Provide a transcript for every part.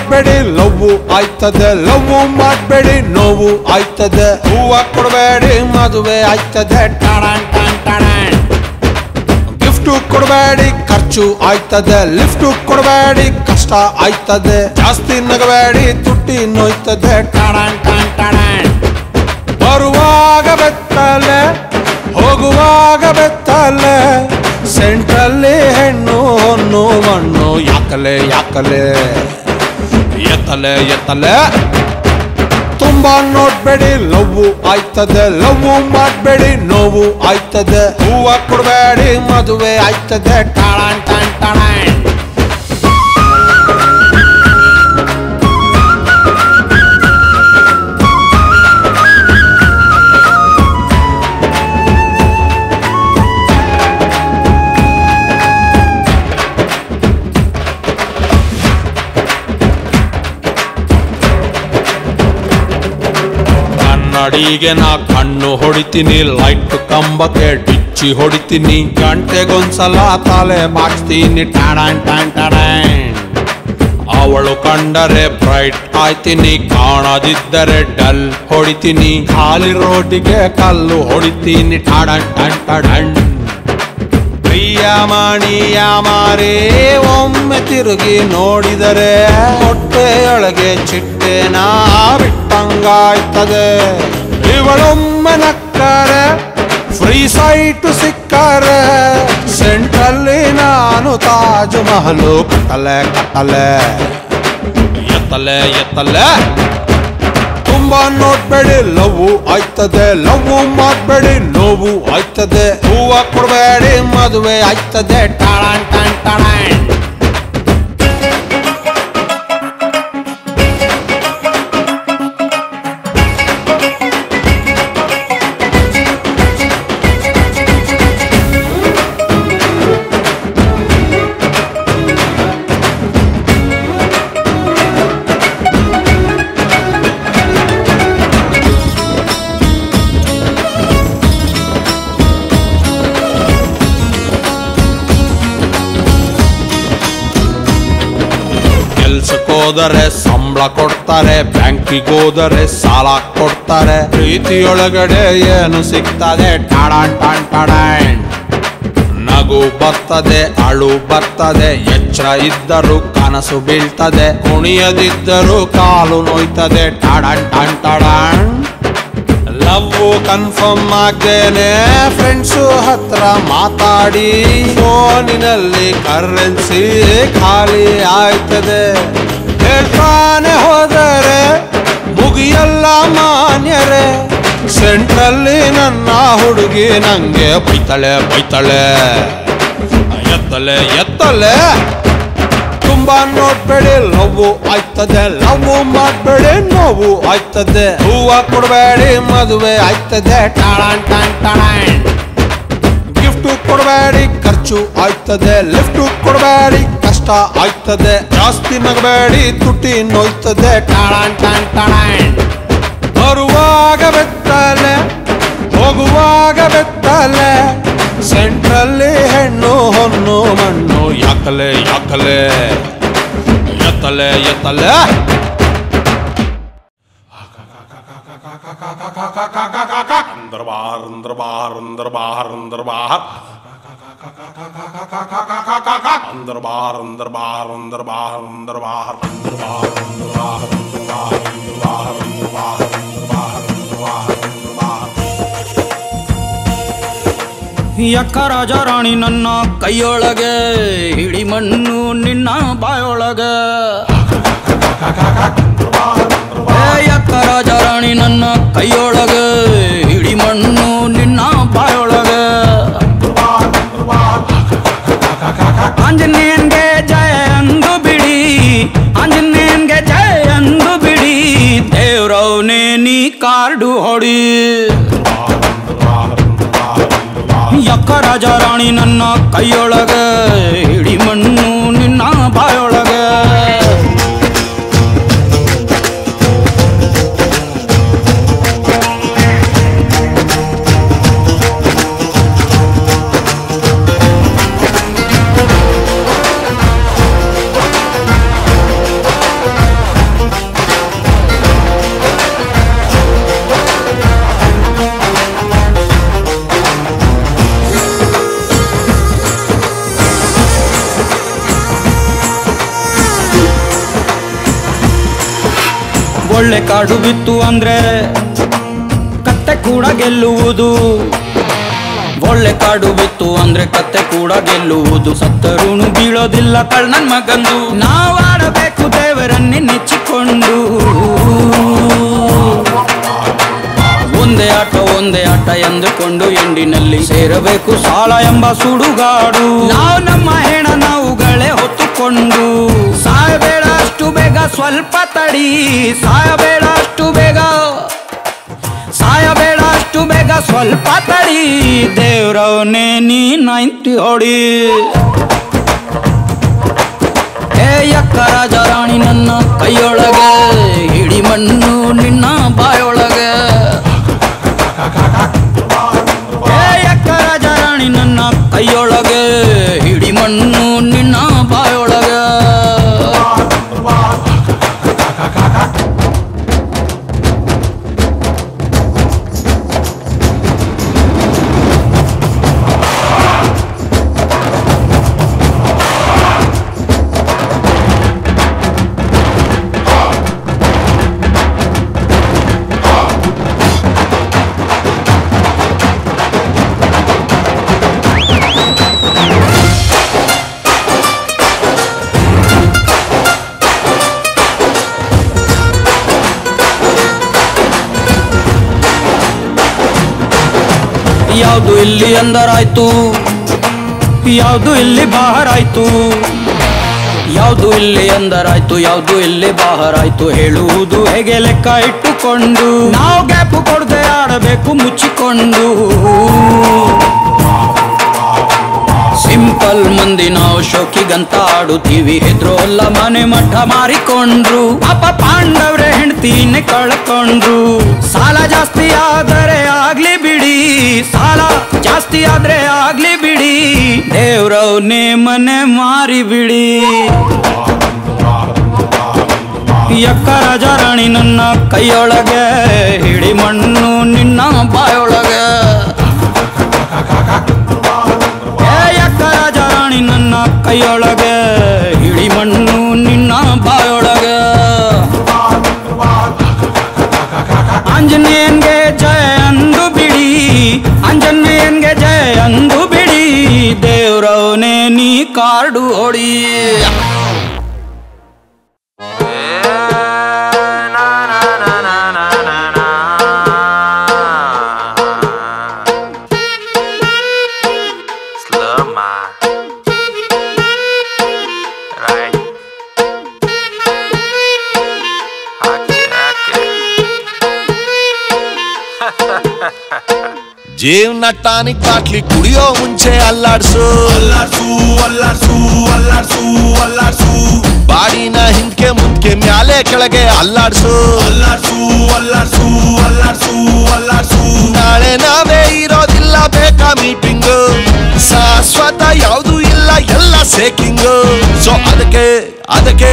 ನೋಡ್ಬೇಡಿ love ಆಯ್ತದೆ, love ಮಾಡ್ಬೇಡಿ ನೋವು ಆಯ್ತದೆ. ಹೂವ ಕೊಡಬೇಡಿ ಮದುವೆ ಆಯ್ತದೆ, ಗಿಫ್ಟ್ ಕೊಡಬೇಡಿ ಖರ್ಚು ಆಯ್ತದೆ, ಲಿಫ್ಟ್ ಕೊಡಬೇಡಿ ಕಷ್ಟ ಆಯ್ತದೆ. ಜಾಸ್ತಿ ನಗಬೇಡಿ ತುಟ್ಟಿ ನೋಯ್ತದೆ, ಬರುವಾಗ ಬೆತ್ತಲೆ ಹೋಗುವಾಗ ಬೆತ್ತಲೆ. ಸೆಂಟ್ರಲ್ಲಿ ಹೆಣ್ಣು ಹೊನ್ನು ಮಣ್ಣು ಯಾಕಲೆ ಯಾಕಲೆ ಎತ್ತಲೆ ಎತ್ತಲೆ. ತುಂಬಾ ನೋಡ್ಬೇಡಿ ಲವ್ ಆಯ್ತದೆ, ಲವ್ ಮಾಡ್ಬೇಡಿ ನೋವು ಆಯ್ತದೆ. ಹೂವ ಕೊಡಬೇಡಿ ಮದುವೆ ಆಯ್ತದೆ, ಟಾಣ್ ಟಾಣ್ ಟಾಣ್. ಕನ್ನಡಿಗೆ ನಾ ಕಣ್ಣು ಹೊಡಿತೀನಿ, ಲೈಟ್ ಕಂಬಕ್ಕೆ ಡಿಚ್ಚಿ ಹೊಡಿತೀನಿ. ಗಂಟೆಗೊಂದ್ಸಲ ತಲೆ ಬಾಚ್ತೀನಿ, ಟಾಣ್ ಟಾಣ್ ಟಾಣ್. ಅವಳು ಕಂಡರೆ ಬ್ರೈಟ್ ಆಯ್ತೀನಿ, ಕಾಣದಿದ್ದರೆ ಡಲ್ ಹೊಡಿತೀನಿ. ಖಾಲಿ ರೋಡಿಗೆ ಕಲ್ಲು ಹೊಡಿತೀನಿ, ಟಾಣ್ ಟಾಣ್ ಟಾಣ್. ಪ್ರಿಯ ಮಣಿಯ ಮಾರೇ ಒಮ್ಮೆ ತಿರುಗಿ ನೋಡಿದರೆ ಹೊಟ್ಟೆಯೊಳಗೆ ಚಿಟ್ಟೆನ ಬಿಟ್ಟಂಗಾಯ್ತದೆ. ಇವಳೊಮ್ಮೆ ನಕ್ಕರೆ ಫ್ರೀ ಸೈಟ್ ಸಿಕ್ಕರೆ, ಸೆಂಟ್ರಲ್ಲಿ ನಾನು ತಾಜ್ ಮಹಲು ಕಟ್ಟಲೆ ಕಟ್ಟಲೆ ಎತ್ತಲೆ ಎತ್ತಲೆ. ತುಂಬಾ ನೋಡ್ಬೇಡಿ ಲವ್ ಆಯ್ತದೆ, ಲವ್ ಮಾಡ್ಬೇಡಿ ನೋವು ಆಯ್ತದೆ. ಹೂವ ಕೊಡಬೇಡಿ ಮದುವೆ ಆಯ್ತದೆ, ಟಾಣ್ ಟಾಣ್ ಟಾಣ್. ಹೋದರೆ ಸಂಬಳ ಕೊಡ್ತಾರೆ, ಬ್ಯಾಂಕಿಗೆ ಹೋದರೆ ಸಾಲ ಕೊಡ್ತಾರೆ. ಪ್ರೀತಿಯೊಳಗಡೆ ಏನು ಸಿಗ್ತದೆ, ಟಾಣ್ ಟಾಣ್ ಟಾಣ್. ನಗು ಬರ್ತದೆ ಅಳು ಬರ್ತದೆ, ಎಚ್ಚರ ಇದ್ದರೂ ಕನಸು ಬೀಳ್ತದೆ. ಕುಣಿಯದಿದ್ದರೂ ಕಾಲು ನೋಯ್ತದೆ, ಟಾಣ್ ಟಾಣ್ ಟಾಣ್. ಲವ್ ಕನ್ಫರ್ಮ್ ಆಗ್ದೇನೆ ಫ್ರೆಂಡ್ಸು ಹತ್ರ ಮಾತಾಡಿ, ಫೋನಿನಲ್ಲಿ ಕರೆನ್ಸಿ ಖಾಲಿ ಆಯ್ತದೆ. ಹೇಳ್ತಾನೆ ಹೋದರೆ ಮುಗಿಯಲ್ಲ ಮಾನ್ಯರೇ, ಸೆಂಟ್ರಲ್ಲಿ ನನ್ನ ಹುಡುಗಿ ನಂಗೆ ಬೈತಳೆ ಬೈತಳೆ ಎತ್ತಲೆ ಎತ್ತಲೆ. ತುಂಬಾ ನೋಡ್ಬೇಡಿ ಲವ್ ಆಯ್ತದೆ, ಲವ್ ಮಾಡ್ಬೇಡಿ ನೋವು ಆಯ್ತದೆ. ಹೂವ ಕೊಡಬೇಡಿ ಮದುವೆ ಆಯ್ತದೆ, ಟಾಣ್ ಟಾಣ್ ಟಾಣ್. ಗಿಫ್ಟ್ ಕೊಡಬೇಡಿ ಖರ್ಚು ಆಯ್ತದೆ, ಲಿಫ್ಟ್ ಕೊಡಬೇಡಿ ಕಷ್ಟ ಆಯ್ತದೆ. ಜಾಸ್ತಿ ನಗಬೇಡಿ ತುಟಿ ನೋಯ್ತದೆ, ಟಾಣ್ ಟಾಣ್ ಟಾಣ್. ಬರುವಾಗ ಬೆತ್ತಲೆ ಹೋಗುವಾಗ ಬೆತ್ತಲೆ, ಸೆಂಟ್ರಲ್ಲಿ ಹೆಣ್ಣು ಹೊನ್ನು ಮಣ್ಣು ಯಾಕಲೆ ಯಾಕಲೆ ಎತ್ತಲೆ ಎತ್ತಲೆ. अंदर बाहर अंदर बाहर अंदर बाहर अंदर बाहर अंदर बाहर अंदर बाहर अंदर बाहर अंदर बाहर अंदर बाहर अंदर बाहर अंदर बाहर अंदर बाहर अंदर बाहर अंदर बाहर अंदर बाहर अंदर बाहर. ಯಕ್ಕ ರಾಜ ರಾಣಿ ನನ್ನ ಕೈಯೊಳಗೆ, ಹಿಡಿ ಮಣ್ಣು ನಿನ್ನ ಬಾಯೊಳಗೆ. ಯಕ್ಕ ರಾಜ ರಾಣಿ ನನ್ನ ಕೈಯೊಳಗೆ, ಹಿಡಿ ಮಣ್ಣು ನಿನ್ನ ಬಾಯೊಳಗೆ. ಆಂಜನೇಯನ್ಗೆ ಜಯ ಅಂದು ಬಿಡಿ, ಆಂಜನೇಯನ್ಗೆ ಜಯ ಅಂದು ಬಿಡಿ. ದೇವ್ರವ್ನೇ ನೀ ಕಾರ್ಡು ಹೊಡಿ. ಯಕ್ಕ ರಾಜ ರಾಣಿ ನನ್ನ ಕೈಯೊಳಗೆ, ಹಿಡಿ ಮಣ್ಣು ನಿನ್ನ ಬಾಯೊಳಗೆ. ಒಳ್ಳೆ ಕಾಡು ಬಿತ್ತು ಅಂದ್ರೆ ಕತ್ತೆ ಕೂಡ ಗೆಲ್ಲುವುದು. ಒಳ್ಳೆ ಕಾಡು ಬಿತ್ತು ಅಂದ್ರೆ ಕತ್ತೆ ಕೂಡ ಗೆಲ್ಲುವುದು. ಸತ್ತರೂನು ಬೀಳೋದಿಲ್ಲ ಕಳ್ಳನ್ ಮಗಂದು. ನಾವಾಡಬೇಕು ದೇವರನ್ನೇ ನೆಚ್ಚಿಕೊಂಡು. ಒಂದೇ ಆಟ ಎಂದುಕೊಂಡು ಎಂಡಿನಲ್ಲಿ ಸೇರಬೇಕು ಸಾಲ ಎಂಬ ಸುಡುಗಾಡು. ನಾವು ನಮ್ಮ ಹೆಣ ನಾವುಗಳೇ ಹೊತ್ತುಕೊಂಡು ಸಾಯಬೇಡ ಅಷ್ಟು ಬೇಗ ಸ್ವಲ್ಪ ತಡಿ. ಸಾಯಬೇಡ ಅಷ್ಟು ಬೇಗ ಸ್ವಲ್ಪ ತಡಿ. ದೇವ್ರವನೇ ನೀ 90 ಹೊಡಿ. ಹೇ ಯಕ್ಕ ರಾಜ ರಾಣಿ ನನ್ನ ಕೈಯೊಳಗೆ, ಹಿಡಿ ಮಣ್ಣು ನಿನ್ನ ಬಾಯೊಳಗೆ. ಹೇ ಯಕ್ಕ ರಾಜ ರಾಣಿ ನನ್ನ ಕೈಯೊಳಗೆ, ಹಿಡಿ ಮಣ್ಣು ನಿನ್ನ ಬಾಯೊಳಗೆ. ಯಾವುದು ಇಲ್ಲಿ ಅಂದರಾಯ್ತು, ಯಾವುದು ಇಲ್ಲಿ ಬಾಹರಾಯ್ತು. ಯಾವುದು ಇಲ್ಲಿ ಅಂದರಾಯ್ತು, ಯಾವುದು ಇಲ್ಲಿ ಬಾಹರಾಯ್ತು. ಹೇಳುವುದು ಹೇಗೆ ಲೆಕ್ಕ ಇಟ್ಟುಕೊಂಡು. ನಾವು ಗ್ಯಾಪು ಕೊಡದೆ ಆಡಬೇಕು ಮುಚ್ಚಿಕೊಂಡು. ಸಿಂಪಲ್ ಮಂದಿ ನಾವು ಶೋಕಿಗಂತ ಆಡುತ್ತೀವಿ. ಹೆದ್ರೋಲ್ಲ ಮನೆ ಮಠ ಮಾರಿಕೊಂಡ್ರು. ಪಾಪ ಪಾಂಡವ್ರೆ ಹೆಂಡ್ತೀನೆ ಕಳ್ಕೊಂಡ್ರು. ಸಾಲ ಜಾಸ್ತಿ ಆದರೆ ಆಗ್ಲಿ ಬಿಡಿ, ಸಾಲ ಜಾಸ್ತಿ ಆದ್ರೆ ಆಗ್ಲಿ ಬಿಡಿ. ದೇವ್ರವ್ನೇ ಮನೆ ಮಾರಿ ಬಿಡಿ. ಯಕ್ಕ ರಾಜ ರಾಣಿ ನನ್ನ ಕೈಯೊಳಗೆ, ಹಿಡಿ ಮಣ್ಣು ನಿನ್ನ ಬಾಯೊಳಗೆ. ಯಕ್ಕ ರಾಜ ರಾಣಿ ನನ್ನ ಕೈಯೊಳಗೆ, ಹಿಡಿ ಮಣ್ಣು ನಿನ್ನ ಬಾಯೊಳಗೆ. ಆಂಜನೇಯನ್ಗೆ ಜಯ ಅಂದು ಬಿಡಿ, ಆಂಜನೇಯನ್ಗೆ ಜಯ ಅಂದು ಬಿಡಿ. ದೇವ್ರವನೇ ನೀ ಕಾರ್ಡು ಹೊಡಿ. ಜೀವನ ಟಾನಿಕ್ ಬಾಟ್ಲಿ ಕುಡಿಯೋ ಮುಂಚೆ ಅಲ್ಲಾಡ್ಸು ಅಲ್ಲಾಡ್ಸು ಅಲ್ಲಾಡ್ಸು ಅಲ್ಲಾಡ್ಸು ಅಲ್ಲಾಡ್ಸು. ಬಾಡಿನ ಹಿಂದ್ಕೆ ಮುಂದ್ಕೆ ಮ್ಯಾಲೆ ಕೆಳಗೆ ಅಲ್ಲಾಡ್ಸು ಅಲ್ಲಾಡ್ಸು ಅಲ್ಲಾಡ್ಸು ಅಲ್ಲಾಡ್ಸು ಅಲ್ಲಾಡ್ಸು. ನಾಳೆ ನಾವೇ ಇರೋದಿಲ್ಲ ಬೇಕಾ ಮೀಟಿಂಗು. ಶಾಶ್ವತ ಯಾವುದು ಇಲ್ಲ ಎಲ್ಲ ಸೇಕಿಂಗು. ಸೊ ಅದಕ್ಕೆ ಅದಕ್ಕೆ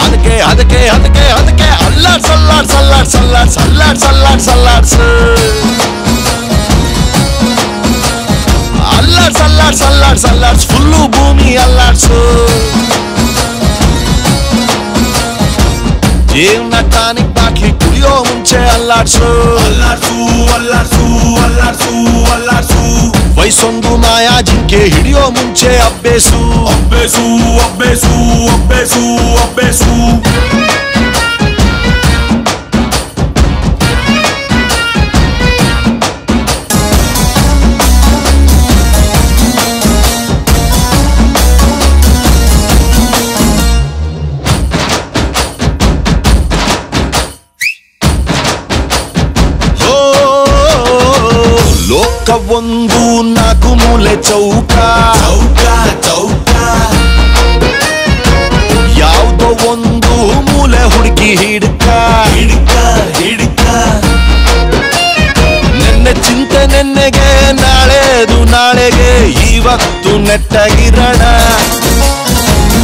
ಅದಕ್ಕೆ ಅದಕ್ಕೆ ಅದಕ್ಕೆ ಅದಕ್ಕೆ ಅಲ್ಲಾಡ್ಸ್ ಅಲ್ಲಾಡ್ಸ್ ಅಲ್ಲಾಡ್ಸ್ ಅಲ್ಲಾಡ್ಸ್ ಅಲ್ಲಾಡ್ಸ್ ಅಲ್ಲಾಡ್ಸ್ ಅಲ್ಲಾಡ್ಸು. ಅಲ್ಲಾಡ್ಸ್ ಅಲ್ಲಾಡ್ಸ್ ಅಲ್ಲಾಡ್ಸ್ ಅಲ್ಲಾಡ್ಸ್ ಫುಲ್ಲು ಭೂಮಿ ಅಲ್ಲಾಡ್ಸು. ಜೀವನ ಟಾನಿಕ್ ಬಾಟ್ಲಿ ಕುಡಿಯೋ ಮುಂಚೆ ಅಲ್ಲಾಡ್ಸು ಅಲ್ಲಾಡ್ಸು ಅಲ್ಲಾಡ್ಸು ಅಲ್ಲಾಡ್ಸು ಅಲ್ಲಾಡ್ಸು. ವಯಸ್ಸೊಂದು ಮಾಯಾ ಜಿಂಕೆ ಹಿಡಿಯೋ ಮುಂಚೆ ಅಬ್ಬೇಸು ಅಬ್ಬೇಸು ಅಬ್ಬೇಸು ಅಬ್ಬೇಸು ಅಬ್ಬೇಸು. ಒಂದು ನಾಲ್ಕು ಮೂಲೆ ಚೌಕ ಚೌಕ ಚೌಕ. ಯಾವುದೋ ಒಂದು ಮೂಲೆ ಹುಡುಕಿ ಹಿಡ್ಕ ಹಿಡ್ಕ ಹಿಡ್ಕ. ನೆನ್ನೆ ಚಿಂತೆ ನೆನ್ನೆಗೆ, ನಾಳೆದು ನಾಳೆಗೆ, ಇವತ್ತು ನೆಟ್ಟಗಿರಣ.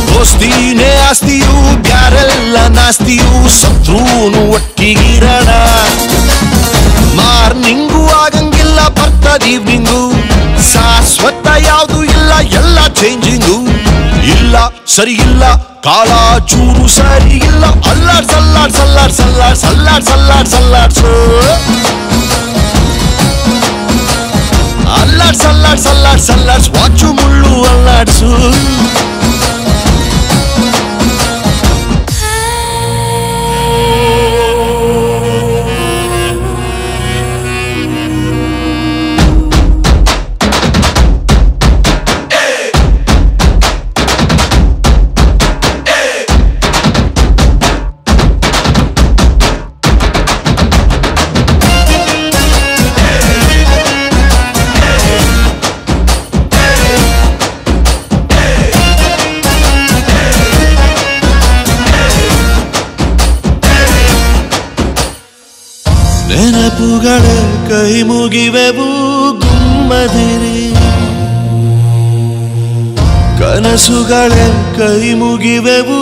ದೋಸ್ತಿನೇ ಆಸ್ತಿಯು, ಬ್ಯಾರೆಲ್ಲ ನಾಸ್ತಿಯು, ಶತ್ರುನು ಒಟ್ಟಿಗಿರಣ. ಮಾರ್ನಿಂಗು ಆಗಂಗಿಲ್ಲ ಬರ್ತದ ಈವ್ನಿಂಗು. ಶಾಶ್ವತ ಯಾವುದು ಇಲ್ಲ ಎಲ್ಲ ಚೇಂಜಿಂಗು. ಇಲ್ಲ ಇಲ್ಲ ಸರಿ ಇಲ್ಲ ಕಾಲ ಚೂರು ಸರಿ ಇಲ್ಲ ಅಲ್ಲಾಡ್ ಸಲ್ಲಾಡ್ ಸಲ್ಲಾಡ್ ಸಲ್ಲಾಡ್ ಸಲ್ಲಾಡ್ ಸಲ್ಲಾಡ್ ಸಲ್ಲಾಡ್ಸು ಅಲ್ಲಾಡ್ ಸಲ್ಲಾಡ್ ಸಲ್ಲಾಡ್ ಸಲ್ಲಾಡ್ಸ್ ವಾಚು ಮುಳ್ಳು ಅಲ್ಲಾಡ್ಸು ನೆನಪುಗಳ ಕೈ ಮುಗಿವೆವು ಗುಮ್ಮದಿರಿ ಕನಸುಗಳ ಕೈ ಮುಗಿವೆವು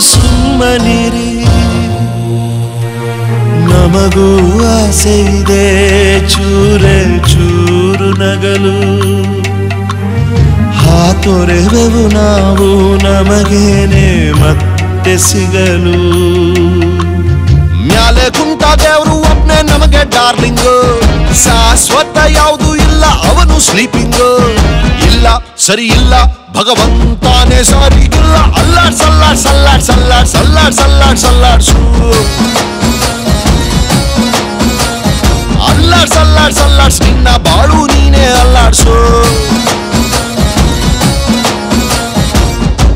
ಸುಮ್ಮನಿರಿ ನಮಗೂ ಆಸೆ ಇದೆ ಚೂರೆ ಚೂರು ನಗಲು ಹಾತೊರೆವೆವು ನಾವು ನಮಗೇನೆ ಮತ್ತೆ ಸಿಗಲು ಮ್ಯಾಲೆ ಕುಂತ ದೇವ್ರು ಒಬ್ನೇ ನಮಗೆ ಡಾರ್ಲಿಂಗ್ ಶಾಶ್ವತ ಯಾವುದು ಇಲ್ಲ ಅವನು ಸ್ಲೀಪಿಂಗ್ ಇಲ್ಲ ಸರಿ ಇಲ್ಲ ಭಗವಂತಾನೇ ಸರಿ ಇಲ್ಲ ಅಲ್ಲಾಡ್ ಸಲ್ಲಾಡ್ ಸಲ್ಲಾಡ್ ಸಲ್ಲಾಡ್ ಸಲ್ಲಾಡ್ ಸಲ್ಲಾಡ್ ಸಲ್ಲಾಡ್ಸು ಅಲ್ಲಾಡ್ ಸಲ್ಲಾಡ್ ಸಲ್ಲಾಡ್ಸ್ ನಿನ್ನ ಬಾಳು ನೀನೇ ಅಲ್ಲಾಡ್ಸು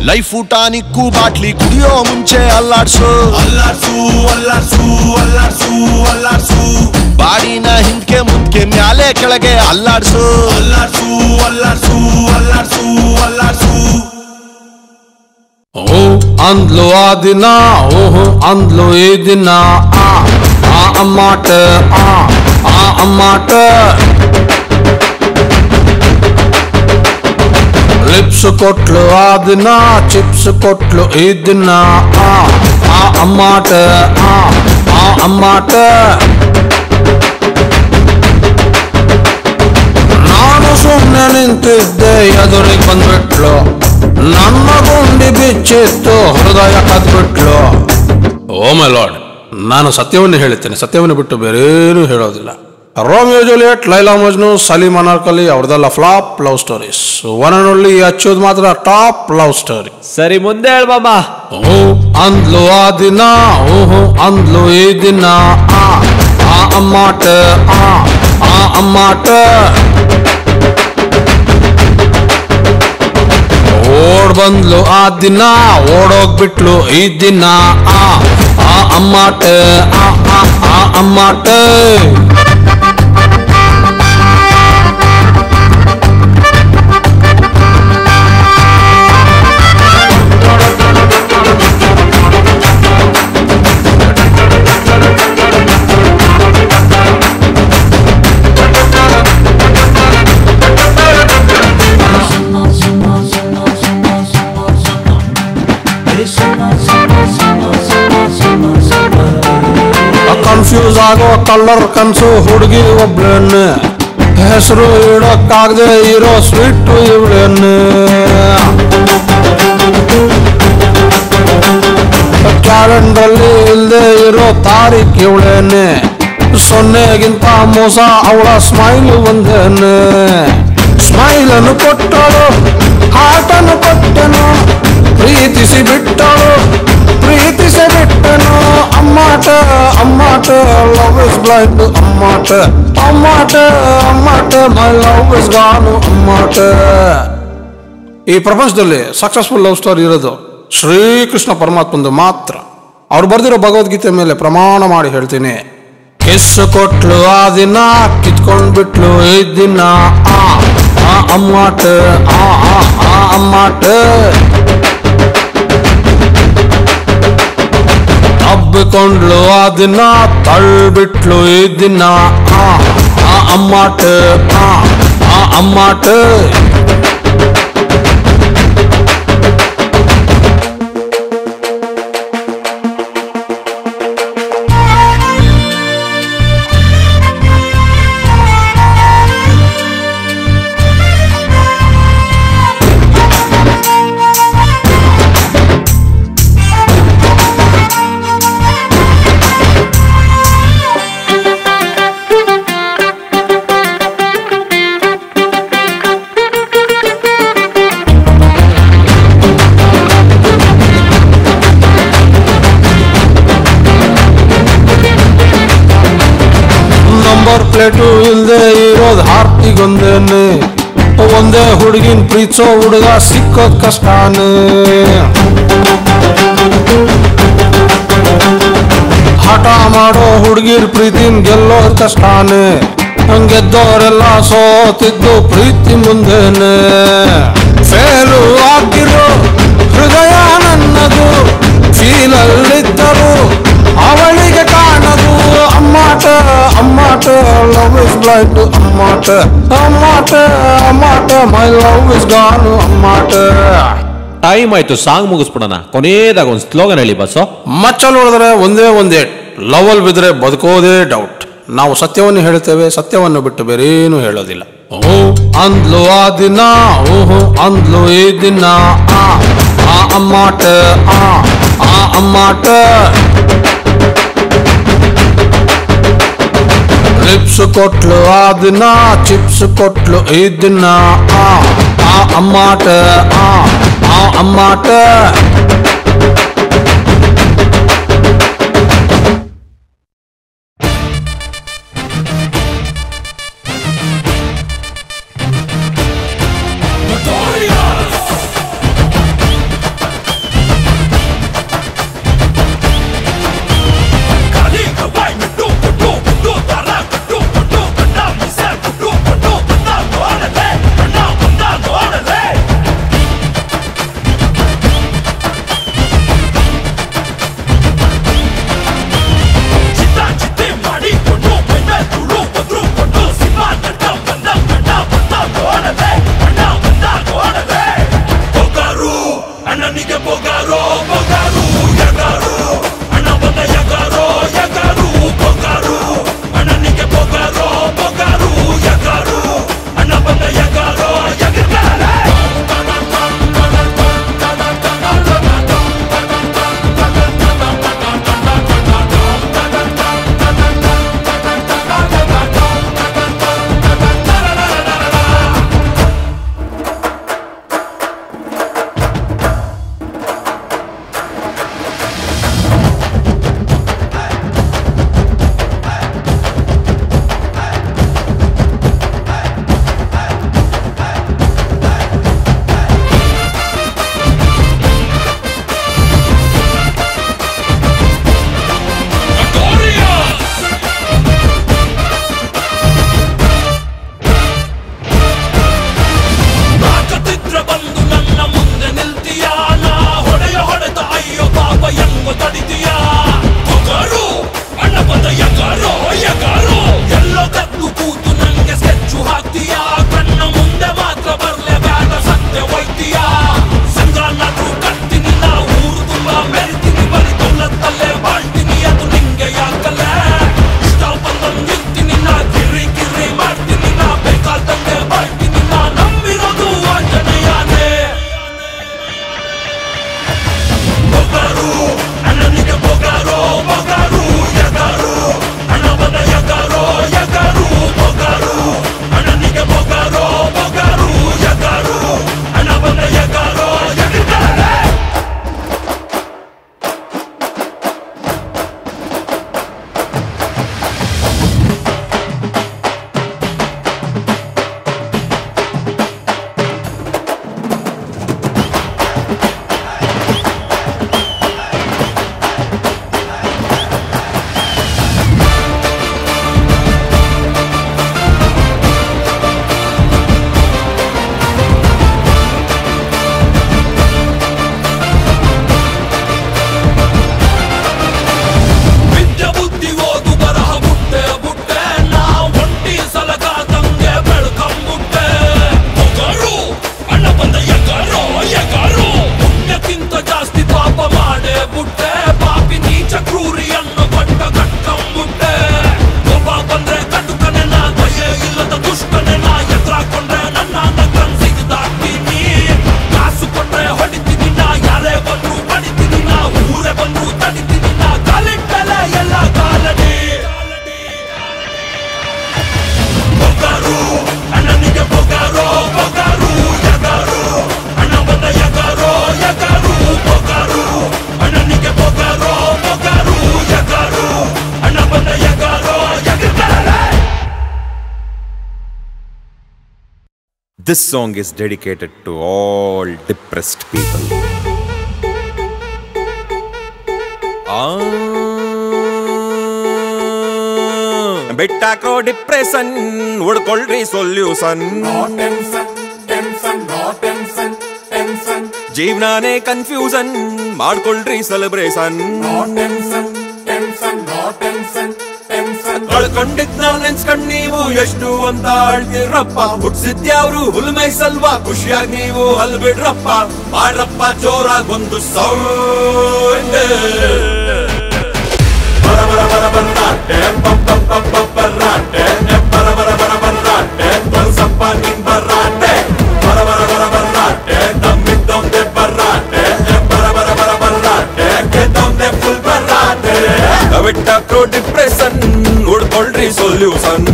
ಲೈಫ್ ಟಾನಿಕ್ಕು ಬಾಟ್ಲಿ ಕುಡಿಯೋ ಮುಂಚೆ ಅಲ್ಲಾಡ್ಸು ಅಲ್ಲಾಡ್ಸು ಅಲ್ಲಾಡ್ಸು ಅಲ್ಲಾಡ್ಸು ಅಲ್ಲಾಡ್ಸು ಬಾಡಿನ ಹಿಂದ್ಕೆ ಮುಂದ್ಕೆ ಮ್ಯಾಲೆ ಕೆಳಗೆ ಅಲ್ಲಾಡ್ಸು ಅಲ್ಲಾಡ್ಸು ಅಲ್ಲಾಡ್ಸು ಅಲ್ಲಾಡ್ಸು ಅಲ್ಲಾಡ್ಸು ಓ ಅಂದ್ಲು ಆ ದಿನ ಓಹೋ ಅಂದ್ಲು ಈ ದಿನ ಆ ಅಮ್ಮಾಟ ಆ ಅಮ್ಮಾಟ ಲಿಪ್ಸ್ ಕೊಟ್ಲು ಆ ದಿನ ಚಿಪ್ಸ್ ಕೊಟ್ಲು ಈ ದಿನ ಆ ಅಮ್ಮಾಟ ಆ ಅಮ್ಮಾಟ ನಾನು ಸುಮ್ಮನೆ ನಿಂತಿದ್ದೆ ಎದುರಿಗೆ ಬಂದ್ಬಿಟ್ಲು ನನ್ನ ಗುಂಡಿ ಬಿಚ್ಚಿತ್ತು ಹೃದಯ ಕದ್ಬಿಟ್ಲು ಓ ಮೈ ಲಾರ್ಡ್ ನಾನು ಸತ್ಯವನ್ನು ಹೇಳುತ್ತೇನೆ ಸತ್ಯವನ್ನು ಬಿಟ್ಟು ಬೇರೇನು ಹೇಳೋದಿಲ್ಲ ರೋಮಿಯೋ ಜೂಲಿಯಟ್ ಲೈಲಾ ಮಜ್ನು ಸಲೀಮ್ ಅನಾರ್ಕಲಿ ಅವ್ರದೆಲ್ಲ flop love stories one and only ಅಚ್ಚೋದ್ ಮಾತ್ರ ಟಾಪ್ ಲವ್ ಸ್ಟೋರಿ ಸರಿ ಮುಂದೆ ಹೇಳ್ಬಮ್ಮ ಓ ಅಂದ್ಲು ಆ ದಿನ ಓಹೋ ಅಂದ್ಲು ಈ ದಿನ ಆ ಅಮ್ಮಾಟ ಆ ಅಮ್ಮಾಟ ಓಡ್ ಬಂದ್ಲು ಆ ದಿನ ಓಡೋಗ್ಬಿಟ್ಲು ಈ ದಿನ ಆ ಅಮ್ಮಾಟ ಆ ಅಮ್ಮಾಟ ಕನ್ಫ್ಯೂಸ್ ಆಗೋ ಕಲರ್ ಕನ್ಸು ಹುಡುಗಿ ಒಬ್ಳನ್ನ ಹೆಸರು ಇಡಕ್ಕಾಗದೆ ಇರೋ ಸ್ವೀಟ್ ಇವಳನ್ನ ಕ್ಯಾಲೆಂಡ್ರಲ್ಲಿ ಇಲ್ಲದೆ ಇರೋ ತಾರೀಖ್ ಇವಳೇನೆ ಸೊನ್ನೆಗಿಂತ ಮೋಸ ಅವಳ ಸ್ಮೈಲ್ ಒಂದೇನೆ ಸ್ಮೈಲನ್ನು ಕೊಟ್ಟಳು ಹಾಟನ್ನು ಕೊಟ್ಟನು ಪ್ರೀತಿಸಿ ಬಿಟ್ಟಳು ಪ್ರೀತಿಸಿ ಬಿಟ್ಟನು ಅಮ್ಮಾಟ ಅಮ್ಮಾಟ ಲವ್ ಇಸ್ ಬ್ಲೈಂಡ್ ಅಮ್ಮಾಟ ಅಮ್ಮಾಟ ಅಮ್ಮಾಟ ಮೈ ಲವ್ ಇಸ್ ಗಾನು ಅಮ್ಮಾಟ ಈ ಪ್ರಪಂಚದಲ್ಲಿ ಸಕ್ಸಸ್ಫುಲ್ ಲವ್ ಸ್ಟೋರಿ ಇರೋದು ಶ್ರೀಕೃಷ್ಣ ಪರಮಾತ್ಮಂದು ಮಾತ್ರ ಅವ್ರು ಬರ್ದಿರೋ ಭಗವದ್ಗೀತೆ ಮೇಲೆ ಪ್ರಮಾಣ ಮಾಡಿ ಹೇಳ್ತೀನಿ ಕಿಸ್ ಕೊಟ್ಲು ಆ ದಿನ ಕಿತ್ಕೊಂಡ್ ಬಿಟ್ಲು ಈ ದಿನ ಅಮ್ಮಾಟ ಅಮ್ಮಾಟ ಹಬ್ಬಿಕೊಂಡ್ಲು ಆ ದಿನ ತಳ್ಬಿಟ್ಲು ಈ ದಿನ ಅಮ್ಮಾಟ ಅಮ್ಮಾಟ ಇಲ್ದೆ ಇರೋದ್ ಹಾರ್ಟಿಗೊಂದೇನೆ, ಒಂದೇ ಹುಡುಗಿನ ಪ್ರೀತಿಸೋ ಹುಡುಗ ಸಿಕ್ಕೋದ್ ಕಷ್ಟಾನೆ. ಹಠ ಮಾಡೋ ಹುಡುಗಿರ್ ಪ್ರೀತಿನ್ ಗೆಲ್ಲೋದ್ ಕಷ್ಟಾನೆ, ಗೆದ್ದವರೆಲ್ಲ ಸೋತಿದ್ದು ಪ್ರೀತಿ ಮುಂದೆನೆ. ಫೇಲು ಆಗಿರೋ ಹೃದಯ ನನ್ನದು, ಫೀಲಲ್ಲಿದ್ದರು ಅವಳಿಗೆ ಕಾಣದು. ಅಮ್ಮಾಟ ಅಮ್ಮಾಟ ಲವ್ ಇಸ್ ಬ್ಲೈಂಡ್, ಅಮ್ಮಾಟ ಅಮ್ಮಾಟ ಅಮ್ಮಾಟ ಮೈ ಲವ್ ಇಸ್ ಗಾನ್, ಅಮ್ಮಾಟ. ಟೈಮ್ ಆಯ್ತು, ಸಾಂಗ್ ಮುಗಿಸ್ಬಿಡೋಣ. ಕೊನೆಯದಾಗ ಒಂದು ಸ್ಲೋಗನ್ ಹೇಳಿ ಬಸ್ಸು. ಮಚ್ಚಲ್ ಹೊಡೆದ್ರೆ ಒಂದೇ ಒಂದೇ, ಲವಲ್ ಬಿದ್ರೆ ಬದುಕೋದೇ ಡೌಟ್. ನಾವು ಸತ್ಯವನ್ನು ಹೇಳ್ತೇವೆ, ಸತ್ಯವನ್ನು ಬಿಟ್ಟು ಬೇರೇನು ಹೇಳೋದಿಲ್ಲ. ಅಂದ್ಲು ಆ ದಿನ, ಅಂದ್ಲು ಈ ದಿನ, ಆ ಅಮ್ಮಾಟ ಆ ಅಮ್ಮಾಟ. ಲಿಪ್ಸ್ ಕೊಟ್ಲು ಆ ದಿನ, ಚಿಪ್ಸ್ ಕೊಟ್ಲು ಈ ದಿನ, ಆ ಅಮ್ಮಾಟ ಆ ಅಮ್ಮಾಟ. This song is dedicated to all depressed people. ಬಿಟ್ಟಾಕ್ರೋ ಡಿಪ್ರೆಷನ್ ಹುಡ್ಕೊಳ್ರಿ ಸೊಲ್ಯೂಷನ್ ಜೀವನಾನೇ ಕನ್ಫ್ಯೂಷನ್ ಮಾಡ್ಕೊಳ್ರಿ ಸೆಲೆಬ್ರೇಷನ್ ಕಳ್ಕೊಂಡಿದ್ ನಾವ್ ನೆನ್ಸ್ಕೊಂಡ್ ನೀವು ಎಷ್ಟು ಅಂತ ಅಳ್ತಿರಪ್ಪ ಹುಟ್ಸಿದ್ಯಾವ್ರು ಹುಲ್ಮೈಸಲ್ವಾ ಖುಷಿಯಾಗಿ ನೀವು ಅಲ್ ಬಿಡ್ರಪ್ಪ ಮಾಡ್ರಪ್ಪ ಜೋರಾಗಿ ಒಂದು ಸೌಂಡ್ ಬರ ಬರ ಬರ ಬರ್ರಾಟೆ ಬರ್ರಾಟೆ ಬರ ಬರ ಬರ ಬರ್ರಾಟೆ ತೋರ್ಸಪ್ಪ ನಿನ್ ಬರ್ರಾಟೆ ಬರ ಬರ ಬರ ಬರ್ರಾಟೆ ದಮ್ಮಿದ್ದೊಂದೆ ಬರ್ರಾಟೆ ಬರ ಬರ ಬರ ಬರ್ರಾಟೆ ಗೆದ್ದೊಂದೆ ಫುಲ್ ಬರ್ರಾಟೆ ಬಿಟ್ಟಾಕ್ರೋ ಡಿಪ್ರೆಷನ್ ಹುಡ್ಕೊಳ್ರಿ ಸೊಲ್ಯೂಷನ್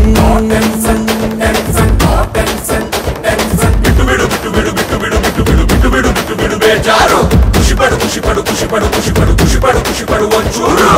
ಬಿಟ್ಟು ಬಿಡು ಬಿಟ್ಟು ಬಿಡು ಬಿಟ್ಟು ಬಿಡು ಬಿಟ್ಟು ಬಿಡು ಬಿಟ್ಟು ಬಿಡು ಬಿಟ್ಟು ಬಿಡು ಬೇಜಾರು ಖುಷಿ ಪಡು ಖುಷಿ ಪಡು ಖುಷಿ ಪಡು ಖುಷಿ ಪಡು ಖುಷಿ ಪಡು ಖುಷಿ ಪಡು ಒಂಚೂರು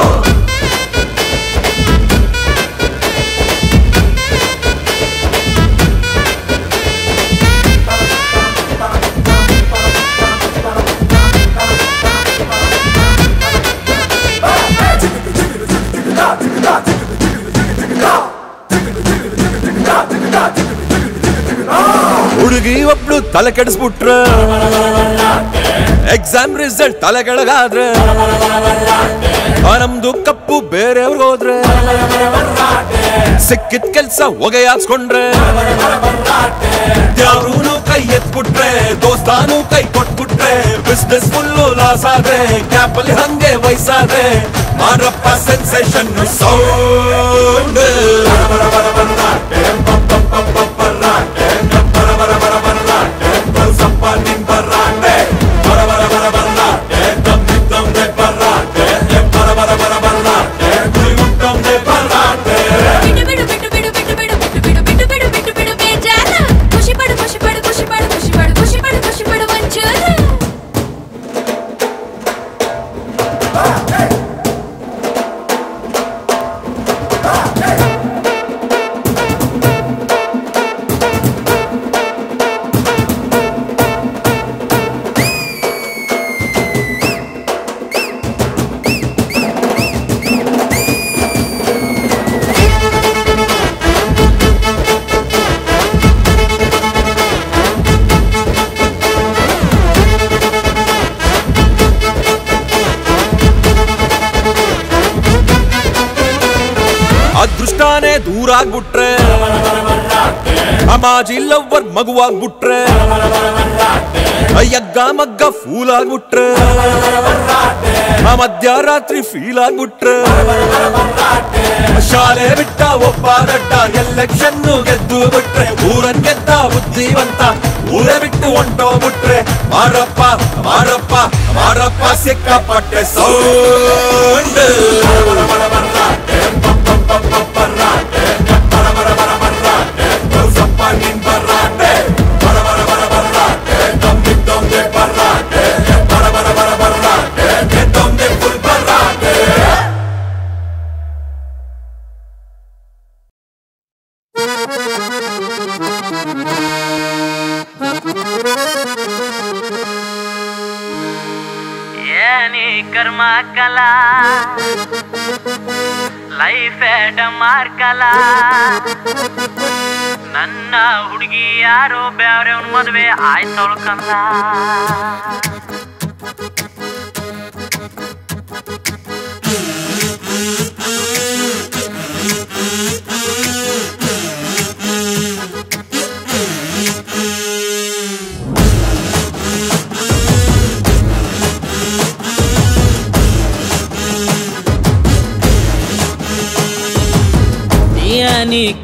ಹುಡುಗಿ ಒಬ್ಳು ತಲೆ ಕೆಡಿಸ್ಬಿಟ್ರೆ ಎಕ್ಸಾಮ್ ರಿಸಲ್ಟ್ ತಲೆ ಕೆಳಗಾದ್ರೆ ನಮ್ದು ಕಪ್ಪು ಬೇರೆಯವ್ರಿಗೆ ಹೋದ್ರೆ ಸಿಕ್ಕಿದ ಕೆಲ್ಸ ಹೊಗೆ ಹಾಕ್ಸ್ಕೊಂಡ್ರೆ ಯಾರೂ ಕೈ ಎತ್ಬಿಟ್ರೆ ದೋಸ್ತಾನು ಕೈ ಕೊಟ್ಬಿಟ್ರೆ ಬಿಸ್ನೆಸ್ ಫುಲ್ಲು ಲಾಸ್ ಆದ್ರೆ ಕ್ಯಾಪಲ್ಲಿ ಹಂಗೆ ವಯಸ್ಸಾದ್ರೆ ಮಾಡ್ರಪ್ಪ ಸೆನ್ಸೇಷನ್ ಸೌಂಡ್ ಅದೃಷ್ಟಾನೇ ದೂರ ಆಗ್ಬಿಟ್ರೆ ಅಮಾಜಿ ಲವ್ವರ್ ಮಗುವಾಗ್ಬಿಟ್ರೆ ಯಗ್ಗ ಮಗ್ಗ ಫೂಲ್ ಆಗ್ಬಿಟ್ರೆ ಮಧ್ಯರಾತ್ರಿ ಫೀಲ್ ಆಗ್ಬಿಟ್ರೆ ಶಾಲೆ ಬಿಟ್ಟ ಒಬ್ಬ ದಡ್ಡ ಎಲೆಕ್ಷನ್ ಗೆದ್ದು ಬಿಟ್ರೆ ಊರನ್ ಗೆದ್ದ ಬುದ್ಧಿವಂತ ಊರೇ ಬಿಟ್ಟು ಹೊಂಟೋಗ್ಬಿಟ್ರೆ ಮಾರಪ್ಪ ಮಾರಪ್ಪ ಮಾರಪ್ಪ ಸಿಕ್ಕಾಪಟ್ಟೆ ಸೌಂಡ್ कर्म कला ಲೈಫ್ ಡಮಾರ್ಕಲ ನನ್ನ ಹುಡುಗಿ ಯಾರೋ ಬ್ಯಾವ್ರವ್ನ ಮದುವೆ ಆಯ್ತವಳು ಕಂದ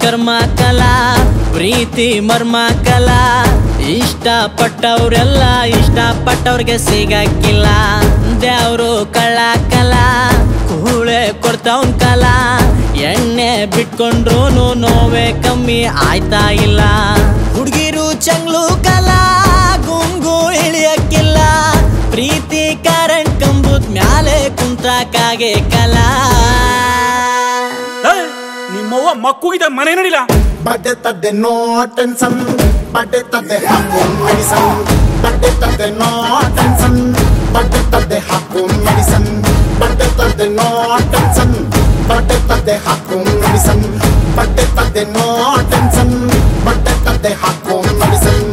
ಕರ್ಮ ಕಲಾ ಪ್ರೀತಿ ಮರ್ಮ ಕಲಾ ಇಷ್ಟಪಟ್ಟವ್ರೆಲ್ಲ ಇಷ್ಟಪಟ್ಟವ್ರಿಗೆ ಸಿಗಕ್ಕಿಲ್ಲ ದೇವ್ರು ಕಳ್ಳ ಕಲಾ ಕೂಳೆ ಕೊಡ್ತಾವ್ನ್ ಕಲಾ ಎಣ್ಣೆ ಬಿಟ್ಕೊಂಡ್ರು ನೋವೇ ಕಮ್ಮಿ ಆಯ್ತಾ ಇಲ್ಲ ಹುಡುಗಿರು ಚಂಗ್ಲು ಕಲಾ ಗುಂಗು ಇಳಿಯಕ್ಕಿಲ್ಲ ಪ್ರೀತಿ ಕರೆಂಟ್ ಕಂಬುದ್ ಮ್ಯಾಲೆ ಕುಂತಾಕಾಗೆ ಕಲಾ ನಿಮ್ಮವ್ವ ಮಕ್ಕೂಗಿದ ಮನೆ ನೋಡಿಲ್ಲ. ಬಡ್ಡೆ ತದ್ದೆ ನೋ ಟೆನ್ಷನ್, ಬಡ್ಡೆ ತದ್ದೆ ಹಾಕು ಮೆಡಿಸನ್, ಬಡ್ಡೆ ತದ್ದೆ ನೋ ಟೆನ್ಷನ್, ಬಡ್ಡೆ ತದ್ದೆ ಹಾಕು ಮೆಡಿಸನ್, ಬಡ್ಡೆ ತದ್ದೆ ನೋ ಟೆನ್ಷನ್, ಬಡ್ಡೆ ತದ್ದೆ ಹಾಕು ಮೆಡಿಸನ್, ಬಡ್ಡೆ ತದ್ದೆ ನೋ ಟೆನ್ಷನ್, ಬಡ್ಡೆ ತದ್ದೆ ಹಾಕು ಮೆಡಿಸನ್.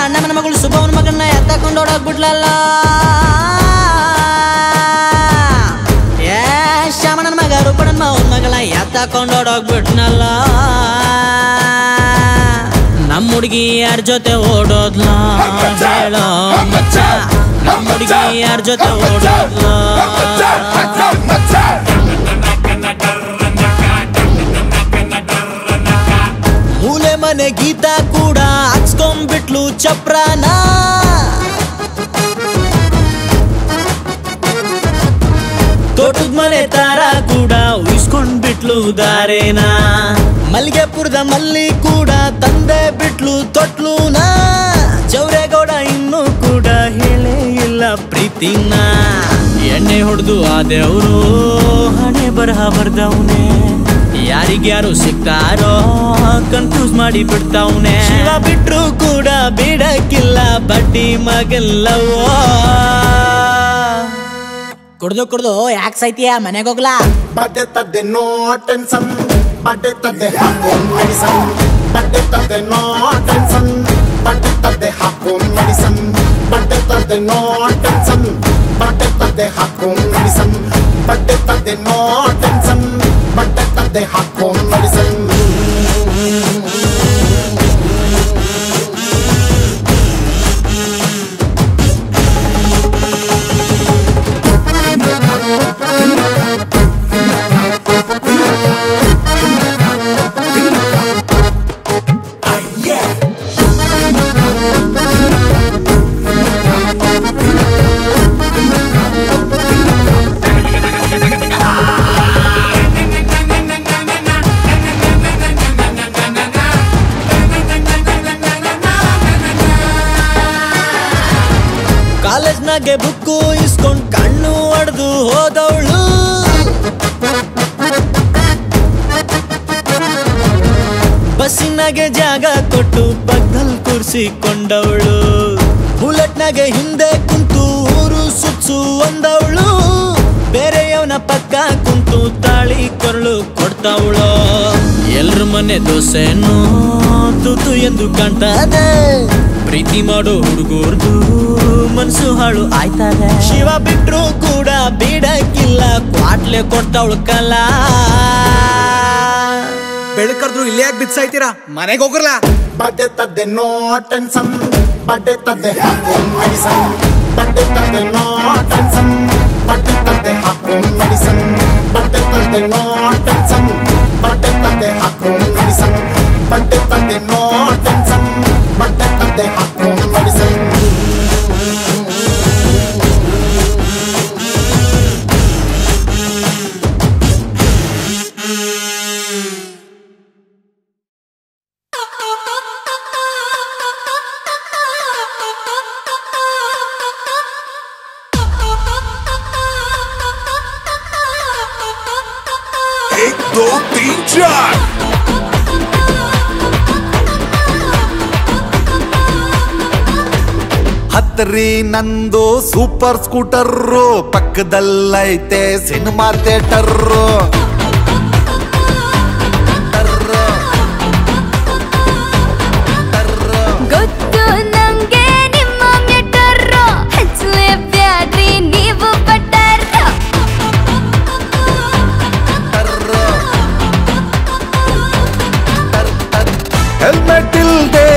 ಅಣ್ಣನ ಮಗಳು ಸುಬ್ಬವನ ಮಗನ್ನ ಎತ್ತಕೊಂಡು ಓಡೋಗ್ಬಿಡ್ಲಲ್ಲ. ಶ್ಯಾಮಣ್ಣನ ಮಗ ರೂಪಣ್ಣನ ಅವನ ಮಗಳ ಎತ್ತಕೊಂಡು ಓಡೋಗ್ಬಿಟ್ನಲ್ಲ. ನಮ್ಮ ಹುಡುಗಿ ಯಾರ ಜೊತೆ ಓಡೋದ್ಲ ಹೇಳೋ ಮಚ್ಚ, ನಮ್ಮ ಹುಡುಗಿ ಯಾರ ಜೊತೆ ಓಡೋದ್ಲ. ಮೂಲೆ ಮನೆ ಗೀತ ಕೂಡ ಹಚ್ಕೊಂಡ್ಬಿಟ್ಲು ಚಪ್ರಾನ. ತೋಟದ ಮನೆ ತಾರ ಕೂಡ ಉಯಿಸ್ಕೊಂಡ್ಬಿಟ್ಲು ದಾರೇನ. ಮಲ್ಲಿಗೆಪುರದ ಮಲ್ಲಿ ಕೂಡ ತಂದೆ ಬಿಟ್ಲು ತೊಟ್ಲುನ. ಜವರೇಗೌಡ ಇನ್ನೂ ಕೂಡ ಹೇಳೇ ಇಲ್ಲ ಪ್ರೀತಿನ. ಎಣ್ಣೆ ಹೊಡೆದು ಆದೆವರು ಹಣೆ ಬರಹ ಬರ್ದವನೇ. ಯಾರಿಗ್ಯಾರು ಸಿಗ್ತಾರೋ ಕನ್ಫ್ಯೂಸ್ ಮಾಡಿ ಬಿಡ್ತಾವ್ನೆ. ಶಿವ ಬಿಟ್ರು ಕೂಡ ಬಿಡಕ್ಕಿಲ್ಲ ಬಡ್ಡಿ ಮಗಲ್ಲವೋ. ಕುಡ್ದು ಯಾಕೆ ಸೈತಿಯ ಮನೆಗೆ ಹೋಗ್ಲಾ. ಬಡ್ಡೆ ತದ್ದೆ ನೋ ಟೆನ್ಷನ್, ಬಡ್ಡೆ ತದ್ದೆ ಹಾಕು ಮೆಡಿಸನ್, ಬಡ್ಡೆ ತದ್ದೆ ನೋ ಟೆನ್ಷನ್, ಬಡ್ಡೆ ತದ್ದೆ ಹಾಕು ಮೆಡಿಸನ್, ಬಡ್ಡೆ ತದ್ದೆ ನೋ ಟೆನ್ಷನ್, ಬಡ್ಡೆ ತದ್ದೆ ಹಾಕು ಮೆಡಿಸನ್, ಬಡ್ಡೆ ತದ್ದೆ ನೋ ಟೆನ್ಷನ್, ಬಡ್ಡೆ ತದ್ದೆ ಹಾಕು ಮೆಡಿಸನ್. ಕಾಲೇಜ್ನಾಗೆ ಬುಕ್ಕು ಇಸ್ಕೊಂಡ್ ಕಣ್ಣು ಹೊಡೆದು ಹೋದವಳು. ಬಸ್ಸಿನಾಗೆ ಜಾಗ ಕೊಟ್ಟು ಪಕ್ಕದಲ್ಲಿ ಕೂರಿಸಿಕೊಂಡವಳು. ಬುಲೆಟ್ನಾಗೆ ಹಿಂದೆ ಕುಂತು ಊರು ಸುತ್ಸು ಅಂದವಳು. ಬೇರೆಯವನ ಪಕ್ಕ ಕುಂತು ತಾಳಿ ಕೊರಳು ಕೊಡ್ತಾವಳು. ಎಲ್ರ ಮನೆ ದೋಸೆನೂ ತೂತು ಎಂದು ಕಾಣ್ತದೆ. ಪ್ರೀತಿ ಮಾಡೋ ಹುಡುಗರ್ದು ಮನ್ಸು ಹಾಳು ಆಯ್ತದೆ. ಶಿವ ಬಿಟ್ರು ಕೂಡ ಬಿಡಕ್ಕಿಲ್ಲ ಕ್ವಾಟ್ಲೆ ಕೊಡ್ತಾವಳು ಕಲ. ಬೆಳಕರ್ದ್ರು ಇಲ್ಲೇ ಯಾಕೆ ಬಿತ್ಸಾಯ್ತೀರಾ, ಮನೆಗೆ ಹೋಗ್ರಲ್ಲ. ಬಡ್ಡೆ ತದ್ದೆ ನೋ ಟೆನ್ಷನ್, ಬಡ್ಡೆ ತದ್ದೆ ಹಾಕು ಮೆಡಿಸನ್, ಬಡ್ಡೆ ತದ್ದೆ ನೋ ಟೆನ್ಷನ್, ಬಡ್ಡೆ ತದ್ದೆ ಹಾಕು ಮೆಡಿಸನ್, ಬಡ್ಡೆ ತದ್ದೆ ನೋ ಟೆನ್ಷನ್, ಬಡ್ಡೆ ತದ್ದೆ ಹಾಕು ಮೆಡಿಸನ್, ಬಡ್ಡೆ ತದ್ದೆ ನೋ ಟೆನ್ಷನ್, ಬಡ್ಡೆ ತದ್ದೆ ಹಾಕು ಮೆಡಿಸನ್. एक दो तीन चार ಹತ್ರಿ ನಂದು ಸೂಪರ್ ಸ್ಕೂಟರ್ರು, ಪಕ್ಕದಲ್ಲೈತೆ ಸಿನಿಮಾ ಥಿಯೇಟರ್ರು. ಗೊತ್ತು ನಂಗೆ ನಿಮ್ಮ ಮೆಟರ್ರು, ಹಚ್ಚಲೇಬ್ಯಾಡ್ರಿ ನೀವು ಬಟರ್ರು. ಹೆಲ್ಮೆಟ್ ಇಲ್ದೆ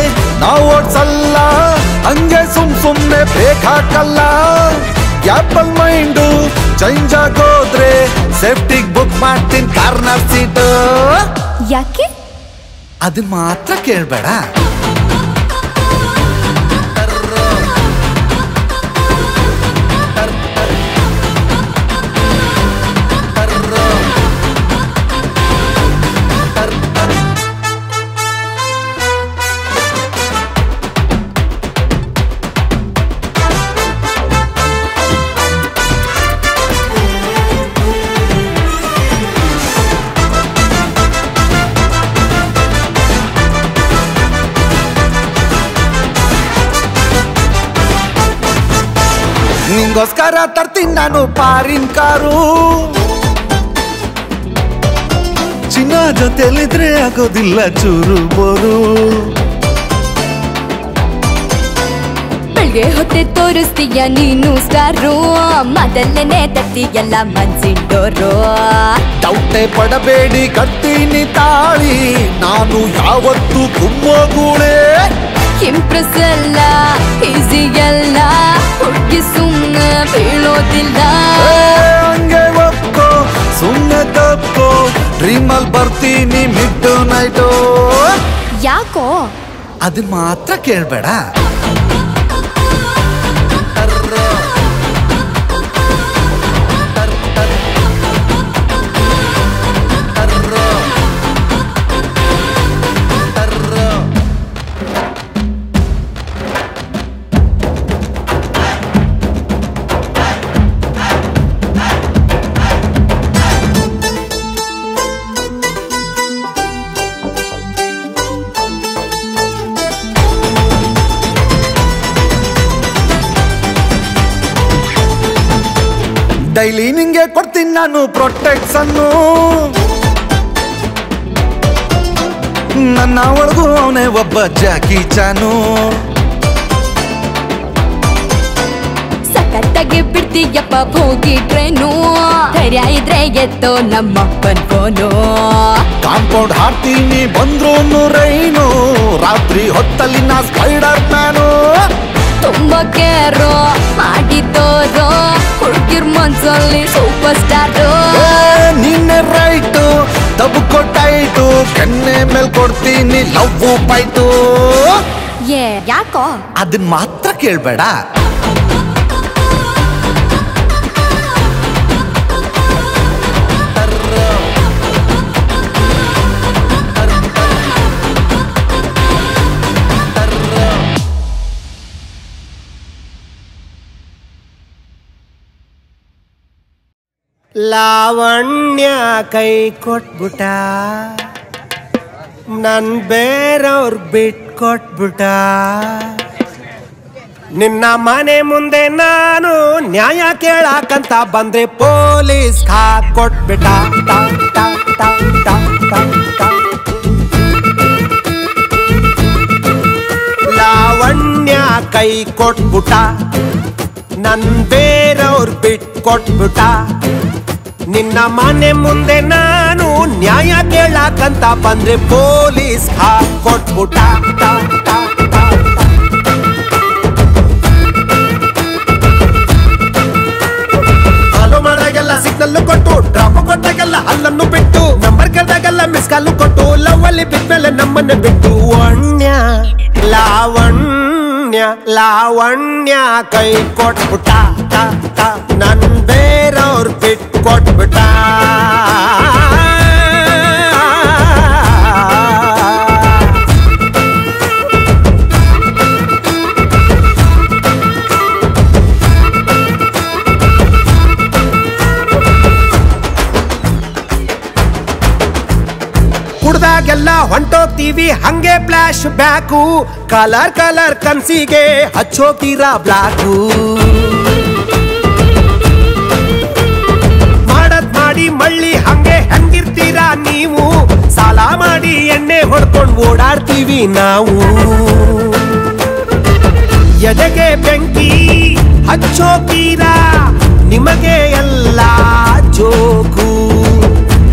ನಾವು ಓಡ್ಸಲ್ಲ, ಹಂಗೆ ಸುಮ್ನೆ ಬ್ರೇಕ್ ಹಾಕಲ್ಲ. ಆಪಲ್ ಮೈಂಡು ಚೇಂಜ್ ಆಗೋದ್ರೆ ಸೇಫ್ಟಿಗ್ ಬುಕ್ ಮಾಡ್ತೀನಿ ಕಾರ್ನರ್ ಸೀಟು. ಯಾಕೆ ಅದನ್ನ ಮಾತ್ರ ಕೇಳ್ಬೇಡ. ನಿಂಗೋಸ್ಕರ ತರ್ತೀನಿ ನಾನು ಪಾರಿನ್ ಕಾರು. ಚಿನ್ನ ಜೊತೆಲಿದ್ರೆ ಆಗೋದಿಲ್ಲ ಚೂರು ಬೋರು. ಬೆಳ್ಗೆ ಹೊತ್ತೆ ತೋರಿಸ್ತೀಯ ನೀನು ಸ್ಟಾರು, ಮೊದಲನೇ ತತ್ತೀಯಲ್ಲ ಮನ್ಸಿಂಡೋರು. ಡೌಟೆ ಪಡಬೇಡಿ ಕಟ್ತೀನಿ ತಾಳಿ, ನಾನು ಯಾವತ್ತು ಗುಮ್ಮೋಗೂಳೆ. ಇಂಪ್ರೆಸ್ ಎಲ್ಲ ಈಸಿ ಎಲ್ಲ, ಹುಡುಗಿ ಸುಮ್ಮನೆ ಬೀಳೋದಿಲ್ಲ. ಹಂಗೆ ಒಪ್ಕೋ ಸುಮ್ಮನೆ ತಪ್ಪೋ, ಡ್ರೀಮಲ್ ಬರ್ತೀನಿ ಮಿಡ್ ನೈಟು. ಯಾಕೋ ಅದನ್ನ ಮಾತ್ರ ಕೇಳ್ಬೇಡ. ಡೈಲಿ ನಿಂಗೆ ಕೊಡ್ತೀನಿ ನಾನು ಪ್ರೊಟೆಕ್ಷನ್ನು. ನನ್ನ ಒಳಗೂ ಅವನೇ ಒಬ್ಬ ಜಾಕಿ ಚಾನು. ಸಖತ್ತಾಗಿ ಬಿಡ್ತೀಯಪ್ಪ ಹೋಗಿ ಟ್ರೇನು, ಧೈರ್ಯ ಇದ್ರೆ ಎತ್ತೋ ನಮ್ಮಪ್ಪನ್ ಫೋನು. ಕಾಂಪೌಂಡ್ ಹಾಡ್ತೀನಿ ಬಂದ್ರು ರೈನು, ರಾತ್ರಿ ಹೊತ್ತಲ್ಲಿ ನಾ ಸ್ಪೈಡರ್ ಮ್ಯಾನು. ತುಂಬ ಕೇರೋ ಮಾಡಿದ್ದೋರು, ಹುಡುಗಿರ್ ಮನ್ಸಲ್ಲಿ ಸೂಪರ್ ಸ್ಟಾರು. ನೀನೆ ರೈಟು ತಬು ಕೊಟ್ಟಾಯ್ತು, ಕೆನ್ನೆ ಮೇಲ್ ಕೊಡ್ತೀನಿ ಲವ್ ಬೈಟು. ಯಾಕೋ ಅದನ್ನ ಮಾತ್ರ ಕೇಳ್ಬೇಡ. ಲಾವಣ್ಯ ಕೈ ಕೊಟ್ಬಿಟ, ನನ್ ಬೇರವ್ರ ಬಿಟ್ಕೊಟ್ಬಿಟ. ನಿನ್ನ ಮನೆ ಮುಂದೆ ನಾನು ನ್ಯಾಯ ಕೇಳಾಕಂತ ಬಂದ್ರೆ ಪೊಲೀಸ್ ಹಾಕೊಟ್ಬಿಟ. ಲಾವಣ್ಯ ಕೈ ಕೊಟ್ಬಿಟ, ನನ್ ಬೇರವ್ರ ಬಿಟ್ಕೊಟ್ಬಿಟ. ನಿನ್ನ ಮನೆ ಮುಂದೆ ನಾನು ನ್ಯಾಯ ಕೇಳಾಕಂತ ಬಂದ್ರೆ ಪೊಲೀಸ್ ಹಾಕೊಟ್ಬಿಟ. ಫಾಲೋ ಮಾಡಿದಾಗೆಲ್ಲ ಸಿಗ್ನಲ್ ಕೊಟ್ಟು, ಡ್ರಾಪ್ ಕೊಟ್ಟಾಗೆಲ್ಲ ಅಲ್ಲನ್ನು ಬಿಟ್ಟು, ನಂಬರ್ ಕರೆದಾಗೆಲ್ಲ ಮಿಸ್ ಕಾಲು ಕೊಟ್ಟು, ಲವ್ ಅಲ್ಲಿ ಬಿದ್ಮೇಲೆ ನಮ್ಮನ್ನ ಬಿಟ್ಟು. ಲಾವಣ್ಯ ಲಾವಣ್ಯ ಕೈ ಕೊಟ್ಬಿಟ, ನನ್ ಬೇರವ್ರ ಬಿಟ್ಕೊಟ್ಬಿಟ. ಕುಡ್ದಾಗೆಲ್ಲ ಹೊಂಟೋಗ್ತೀವಿ ಹಂಗೆ ಫ್ಲಾಶ್ ಬ್ಯಾಕು, ಕಲರ್ ಕಲರ್ ಕನ್ಸಿಗೆ ಹಚ್ಚೋತೀರಾ ಬ್ಲಾಕು. ಮಾಡದ್ ಮಾಡಿ ಮಳ್ಳಿ ಹಂಗೆ ಹೆಂಗಿರ್ತೀರಾ ನೀವು, ಸಾಲ ಮಾಡಿ ಎಣ್ಣೆ ಹೊಡ್ಕೊಂಡು ಓಡಾಡ್ತೀವಿ ನಾವು. ಎದೆಗೆ ಬೆಂಕಿ ಹಚ್ಚೋತೀರಾ, ನಿಮಗೆ ಎಲ್ಲ ಜೋಕು.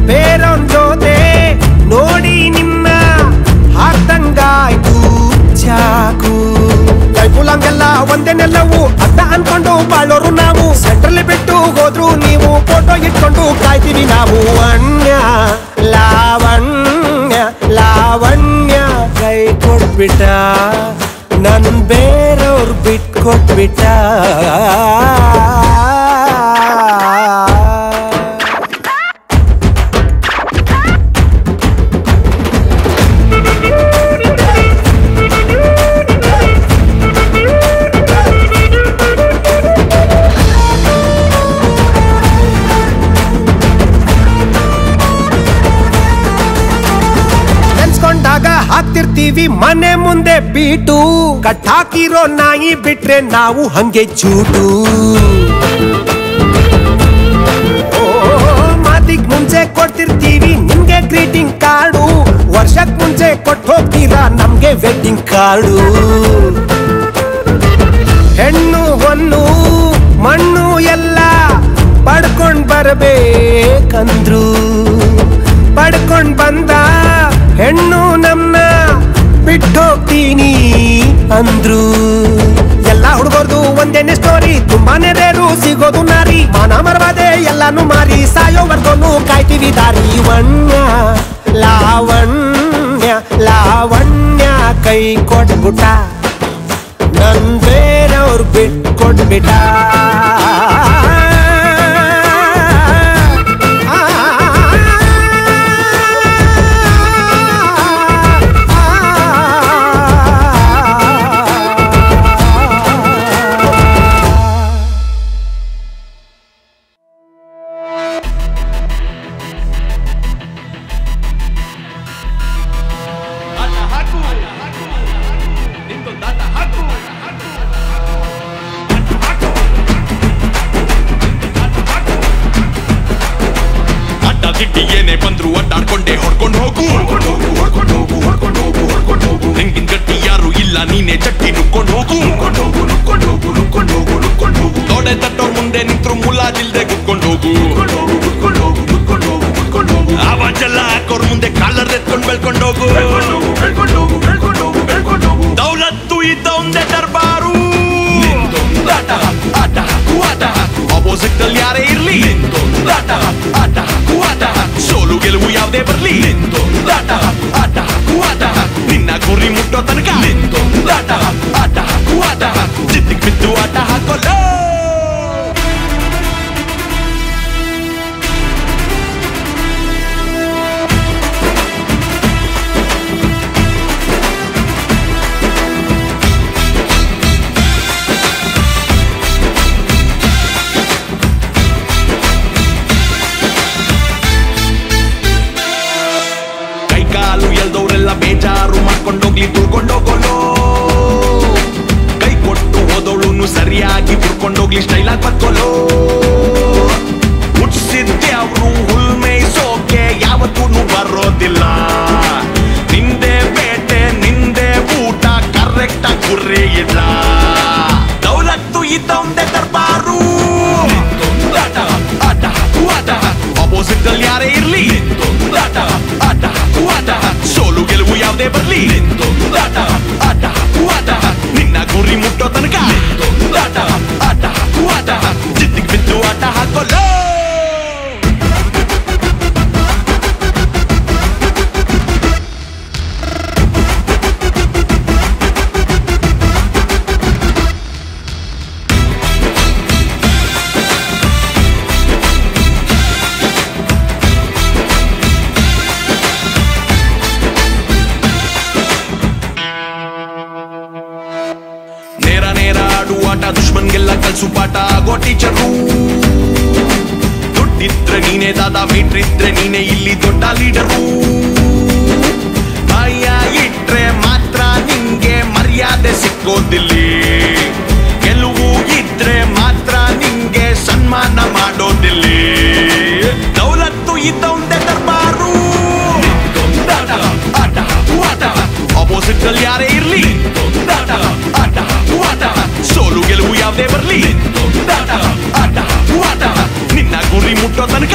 ಬೇರೊಂದ್ ಜೊತೆ ನೋಡಿ ನಿಮ್ಮ ಹಾಕ್ದಂಗಾಯ್ತು ಚಾಕು. ಕೈಪುಲಂಗೆಲ್ಲ ಒಂದೇನೆಲ್ಲವು ಅಡ್ಡ ಅನ್ಕೊಂಡು ಬಾಳೋರು ನಾವು, ಸೆಂಟ್ರಲ್ಲಿ ಬಿಟ್ಟು ಹೋದ್ರು ನೀವು, ಫೋಟೋ ಇಟ್ಕೊಂಡು ಕಾಯ್ತೀವಿ ನಾವು. ಅಣ್ಯ ಲಾವಣ್ಯ ಲಾವಣ್ಯ ಕೈ ಕೊಟ್ಬಿಟ, ನನ್ ಬೇರವ್ರು ಬಿಟ್ಕೊಟ್ಬಿಟ. ಹಾಕಿರ್ತೀವಿ ಮನೆ ಮುಂದೆ ಬೀಟು, ಕಟ್ಟಾಕಿರೋ ನಾಯಿ ಬಿಟ್ರೆ ನಾವು ಹಂಗೆ ಚೂಟು. ಮಾತಿಗ್ ಮುಂಚೆ ಕೊಟ್ಟಿರ್ತೀವಿ ನಿಮ್ಗೆ ಗ್ರೀಟಿಂಗ್ ಕಾರ್ಡು, ವರ್ಷಕ್ ಮುಂಚೆ ಕೊಟ್ಟು ಹೋಗ್ತೀರಾ ನಮ್ಗೆ ವೆಡ್ಡಿಂಗ್ ಕಾರ್ಡು. ಹೆಣ್ಣು ಹೊನ್ನು ಮಣ್ಣು ಎಲ್ಲ ಪಡ್ಕೊಂಡ್ ಬರ್ಬೇಕಂದ್ರು, ಪಡ್ಕೊಂಡ್ ಬಂದ ಹೆಣ್ಣು ನಮ್ನ ಬಿಟ್ಟೋಗ್ತೀನಿ ಅಂದ್ರು. ಎಲ್ಲ ಹುಡುಗರ್ದು ಒಂದೇನೆ ಸ್ಟೋರಿ, ತುಂಬಾನೇ ರೇರು ಸಿಗೋದು ನಾರಿ. ಮಾನ ಮರವಾದೆ ಎಲ್ಲಾನು ಮಾರಿ, ಸಾಯೋವರ್ಗೋನು ಕಾಯ್ತೀವಿ ದಾರಿ. ವಣ್ಯ ಲಾವಣ್ಯ ಲಾವಣ್ಯ ಕೈ ಕೊಟ್ಬಿಟ್ಟ, ನನ್ ಬೇರೆಯವ್ರು ಬಿಟ್ಕೊಟ್ಬಿಟ್ಟ. ಏನೇ ಬಂದ್ರು ಅಡ್ಡಾಡ್ಕೊಂಡೆ ಹೊಡ್ಕೊಂಡು ಹೋಗು, ನಿಂಗಿನ ಗಟ್ಟಿ ಯಾರು ಇಲ್ಲ ನೀನೆ ಚಟ್ಟಿ ನುಕ್ಕೊಂಡು ಹೋಗು. ತೊಡೆ ತಟ್ಟೋರ್ ಮುಂದೆ ನಿಂತ್ರು ಮುಲಾಜಿಲ್ದೆ ಕುತ್ಕೊಂಡು ಹೋಗು. ಆವಾಜೆಲ್ಲ ಹಾಕೋರ್ ಮುಂದೆ ಕಾಲರ್ ಎತ್ಕೊಂಡು ಬೆಳ್ಕೊಂಡು ಹೋಗು. ದೌಲತ್ತು ಇದ್ದ ಒಂದೇ ದರ್ಬಾರು, ಆಪೋಸಿಟ್ ಅಲ್ಲಿ ಯಾರೇ ಇರ್ಲಿ, ಸೋಲು ಗೆಲುವು ಯಾವ್ದೇ ಬರ್ಲಿ, ನಿನ್ನ ಗುರಿ ಮುಟ್ಟೋ ತನಕ ಜಿದ್ದಿಗೆ ಬಿದ್ದು ಆಟ ಹಾಕೋಲ್ಲ. ಬೇಜಾರು ಮಾಡ್ಕೊಂಡೋಗ್ಲಿ ತುಳ್ಕೊಂಡೋಗೋಲು, ಕೈ ಕೊಟ್ಟು ಹೋದವಳು ಸರಿಯಾಗಿ ಬಿಡ್ಕೊಂಡೋಗ್ಲಿ ಸ್ಟೈಲಾಗಿ ಬರ್ಕೋಲು. ಮುಟ್ಸಿದ್ದೆ ಅವರು ಹುಲ್ ಮೇಯ್ಸೋಕೆ ಯಾವತ್ತೂ ಬರೋದಿಲ್ಲ, ನಿಂದೆ ಬೇಟೆ ನಿಂದೆ ಊಟ ಕರೆಕ್ಟ್ ಆಗಿ ಗುರಿ ಇಲ್ಲ. ದೌಲತ್ತು ಇದ್ದ ಒಂದೇ ದರ್ಬಾರು, ಆಪೋಸಿಟ್ ಅಲ್ಲಿ ಯಾರೇ ಇರ್ಲಿ, ಸೋಲು ಗೆಲುವು ಯಾವ್ದೇ ಬರ್ಲಿ, ನಿನ್ನ ಗುರಿ ಮುಟ್ಟೋ ತನಕ ಜಿದ್ದಿಗೆ ಬಿದ್ದು ಆಟ ಹಾಕೋಲ್ಲ. ದುಶ್ಮನ್ಗೆಲ್ಲ ಕಲ್ಸು ಪಾಠ ಆಗೋ ಟೀಚರು. ದುಡ್ಡಿದ್ರೆ ನೀನೆ ದಾದಾ, ಮೀಟ್ರಿದ್ರೆ ನೀನೆ ಇಲ್ಲಿ ದೊಡ್ಡ ಲೀಡರು. ಭಯ ಇಟ್ರೆ ಮಾತ್ರ ನಿಂಗೆ ಮರ್ಯಾದೆ ಸಿಕ್ಕೋದಿಲ್ಲಿ, ಗೆಲುವು ಇದ್ರೆ ಮಾತ್ರ ನಿಂಗೆ ಸನ್ಮಾನ ಮಾಡೋದಿಲ್ಲಿ. ದೌಲತ್ತು ಇದ್ದ ಒಂದೇ ದರ್ಬಾರು, ಆಪೋಸಿಟ್ ಅಲ್ಲಿ ಯಾರೇ ಇರ್ಲಿ, ಸೋಲು ಗೆಲುವು ಯಾವ್ದೇ ಬರ್ಲಿ, ನಿನ್ನ ಗುರಿ ಮುಟ್ಟೋ ತನಕ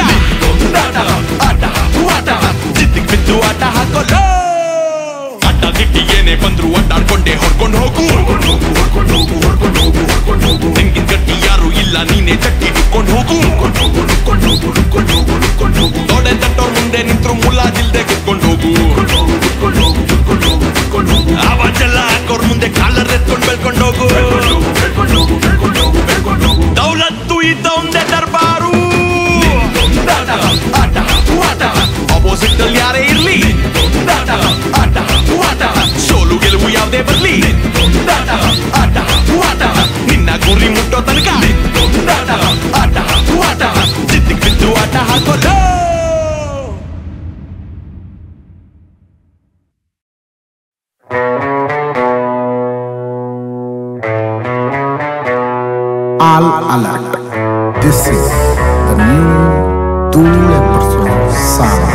ಜಿದ್ದಿಗೆ ಬಿದ್ದು ಆಟ ಹಾಕೋಲ್ಲ. ಅಡ್ಡ ದಿಟ್ಟಿ ಏನೇ ಬಂದ್ರು ಅಡ್ಡಾಡ್ಕೊಂಡೆ ಹೊಡ್ಕೊಂಡು ಹೋಗು, ನಿಂಗಿನ ಗಟ್ಟಿ ಯಾರು ಇಲ್ಲ ನೀನೆ ಚಟ್ಟಿ ನುಕ್ಕೊಂಡು ಹೋಗು. ತೊಡೆ ತಟ್ಟೋರ್ ಮುಂದೆ ನಿಂತ್ರು ಮುಲಾಜಿಲ್ದೆ ಕುತ್ಕೊಂಡು ಹೋಗು. ಆವಾಜೆಲ್ಲ ಹಾಕೋರ್ ಮುಂದೆ ಕಾಲರ್ ಎತ್ಕೊಂಡು ಬೆಳ್ಕೊಂಡು ಹೋಗು. ದೌಲತ್ತು ಇದ್ದ ಒಂದೇ ದರ್ಬಾರು, ಆಪೋಸಿಟ್ ಅಲ್ಲಿ ಯಾರೇ ಇರ್ಲಿ, ಸೋಲು ಗೆಲುವು ಯಾವ್ದೇ ಬರ್ಲಿ, ನಿನ್ನ ಗುರಿ ಮುಟ್ಟೋ ತನಕ ಜಿದ್ದಿಗೆ ಬಿದ್ದು ಆಟ ಹಾಕೋಲ್ಲ. All alert. This is the new Dhul episode sound.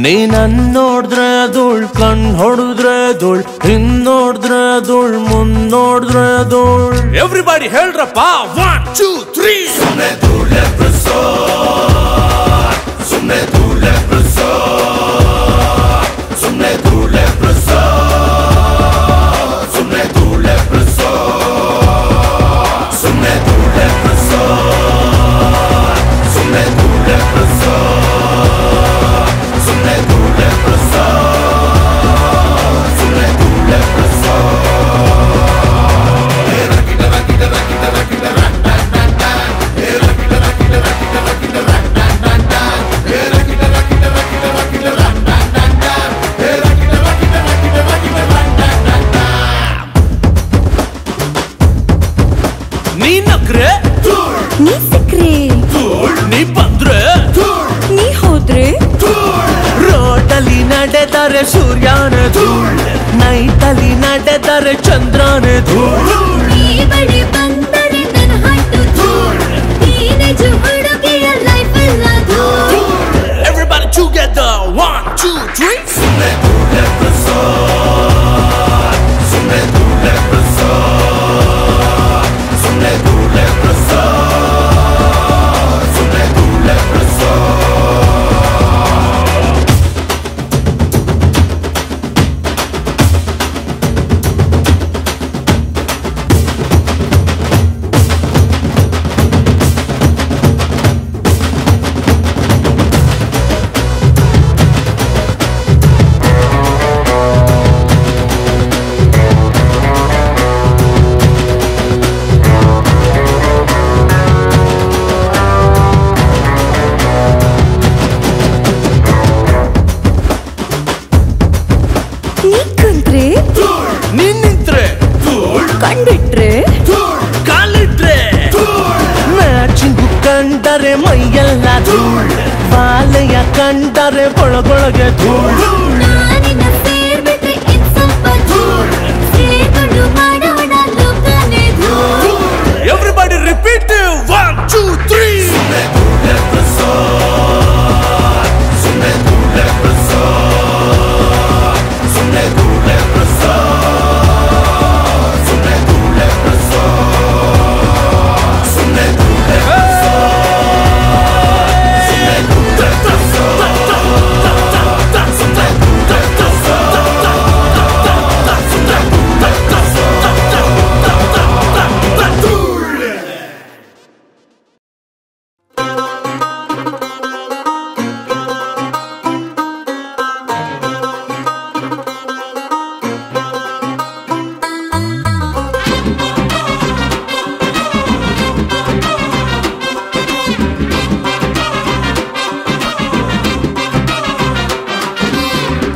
ನೀನನ್ ನೋಡಿದ್ರೆ ಧೂಳ್ ಕಣ್ ಹೊಡೆದ್ರೆ ಧೂಳ್ ಹಿಂದ್ ನೋಡಿದ್ರೆ ಧೂಳ್ ಮುಂದ್ ನೋಡಿದ್ರೆ ಧೂಳ್. ಎವ್ರಿಬಡಿ ಹೇಳ್ರಪ್ಪ 1 2 3. ಸುಮ್ನೆ ಧೂಳ್ ಎಬ್ರಿಸೋರ್, ಸುಮ್ನೆ ಧೂಳ್ ಎಬ್ರಿಸೋರ್, ಸುಮ್ನೆ ಧೂಳ್ ಎಬ್ರಿಸೋರ್, ಸುಮ್ನೆ ಧೂಳ್ ಎಬ್ರಿಸೋರ್, ಸುಮ್ನೆ ಧೂಳ್ ಎಬ್ರಿಸೋರ್, ಸುಮ್ನೆ ಧೂಳ್ ಎಬ್ರಿಸೋರ್. ನೀ ನಕ್ರೆ ನೀ ಸಿಕ್ರೆ ನೀ ಬಂದ್ರೆ ನೀ ಹೋದ್ರೆ ರೋಡಲ್ಲಿ ನಡೆದರೆ ಸೂರ್ಯನ ಧೂಳ್, ನೈಟಲ್ಲಿ ನಡೆದರೆ ಚಂದ್ರನ ಧೂಳ್. ನೀ ಬಳಿ ಬಂದರೆ ನನ್ನ ಹಾಟು ಧೂಳ್, ನೀನೆ ಹುಡುಗಿಯ ಲೈಫ್ ಎಲ್ಲ ಧೂಳ್. Everybody together 1 2 3. ಸುಮ್ನೆ ಧೂಳ್ ಎಬ್ರಿಸೋರ್, ಸುಮ್ನೆ ಧೂಳ್ ಎಬ್ರಿಸೋರ್, ಸುಮ್ನೆ ಧೂಳ್ ಎಬ್ರಿಸೋರ್, ಸುಮ್ನೆ ಧೂಳ್ ಎಬ್ರಿಸೋರ್. ನೀ ಕುಂತ್ರೆ ನೀ ನಿಂತ್ರೆ ಕಂಡಿಟ್ರೆ ಕಾಲಿಟ್ರೆ ಮ್ಯಾಚಿಂಗು ಕಂಡರೆ ಮೈಯೆಲ್ಲ ಧೂಳ್, ಬಾಲೆಯ ಕಂಡರೆ ಒಳಗೊಳಗೆ ಧೂಳ್. ನಾನಿನ್ನ ಸೇರ್ಬಿಟ್ರೆ ಇದ್ ಸ್ವಲ್ಪ ಧೂಳ್, ಸೇರ್ಕೊಂಡು ಮಾಡೋಣ ಲೋಕನೇ ಧೂಳ್. Everybody repeat 1 2 3. ಸುಮ್ನೆ ಧೂಳ್ ಎಬ್ರಿಸೋರ್, ಸುಮ್ನೆ ಧೂಳ್ ಎಬ್ರಿಸೋರ್, ಸುಮ್ನೆ ಧೂಳ್ ಎಬ್ರಿಸೋರ್, ಸುಮ್ನೆ ಧೂಳ್ ಎಬ್ರಿಸೋರ್, ಸುಮ್ನೆ ಧೂಳ್ ಎಬ್ರಿಸೋರ್, ಸುಮ್ನೆ ಧೂಳ್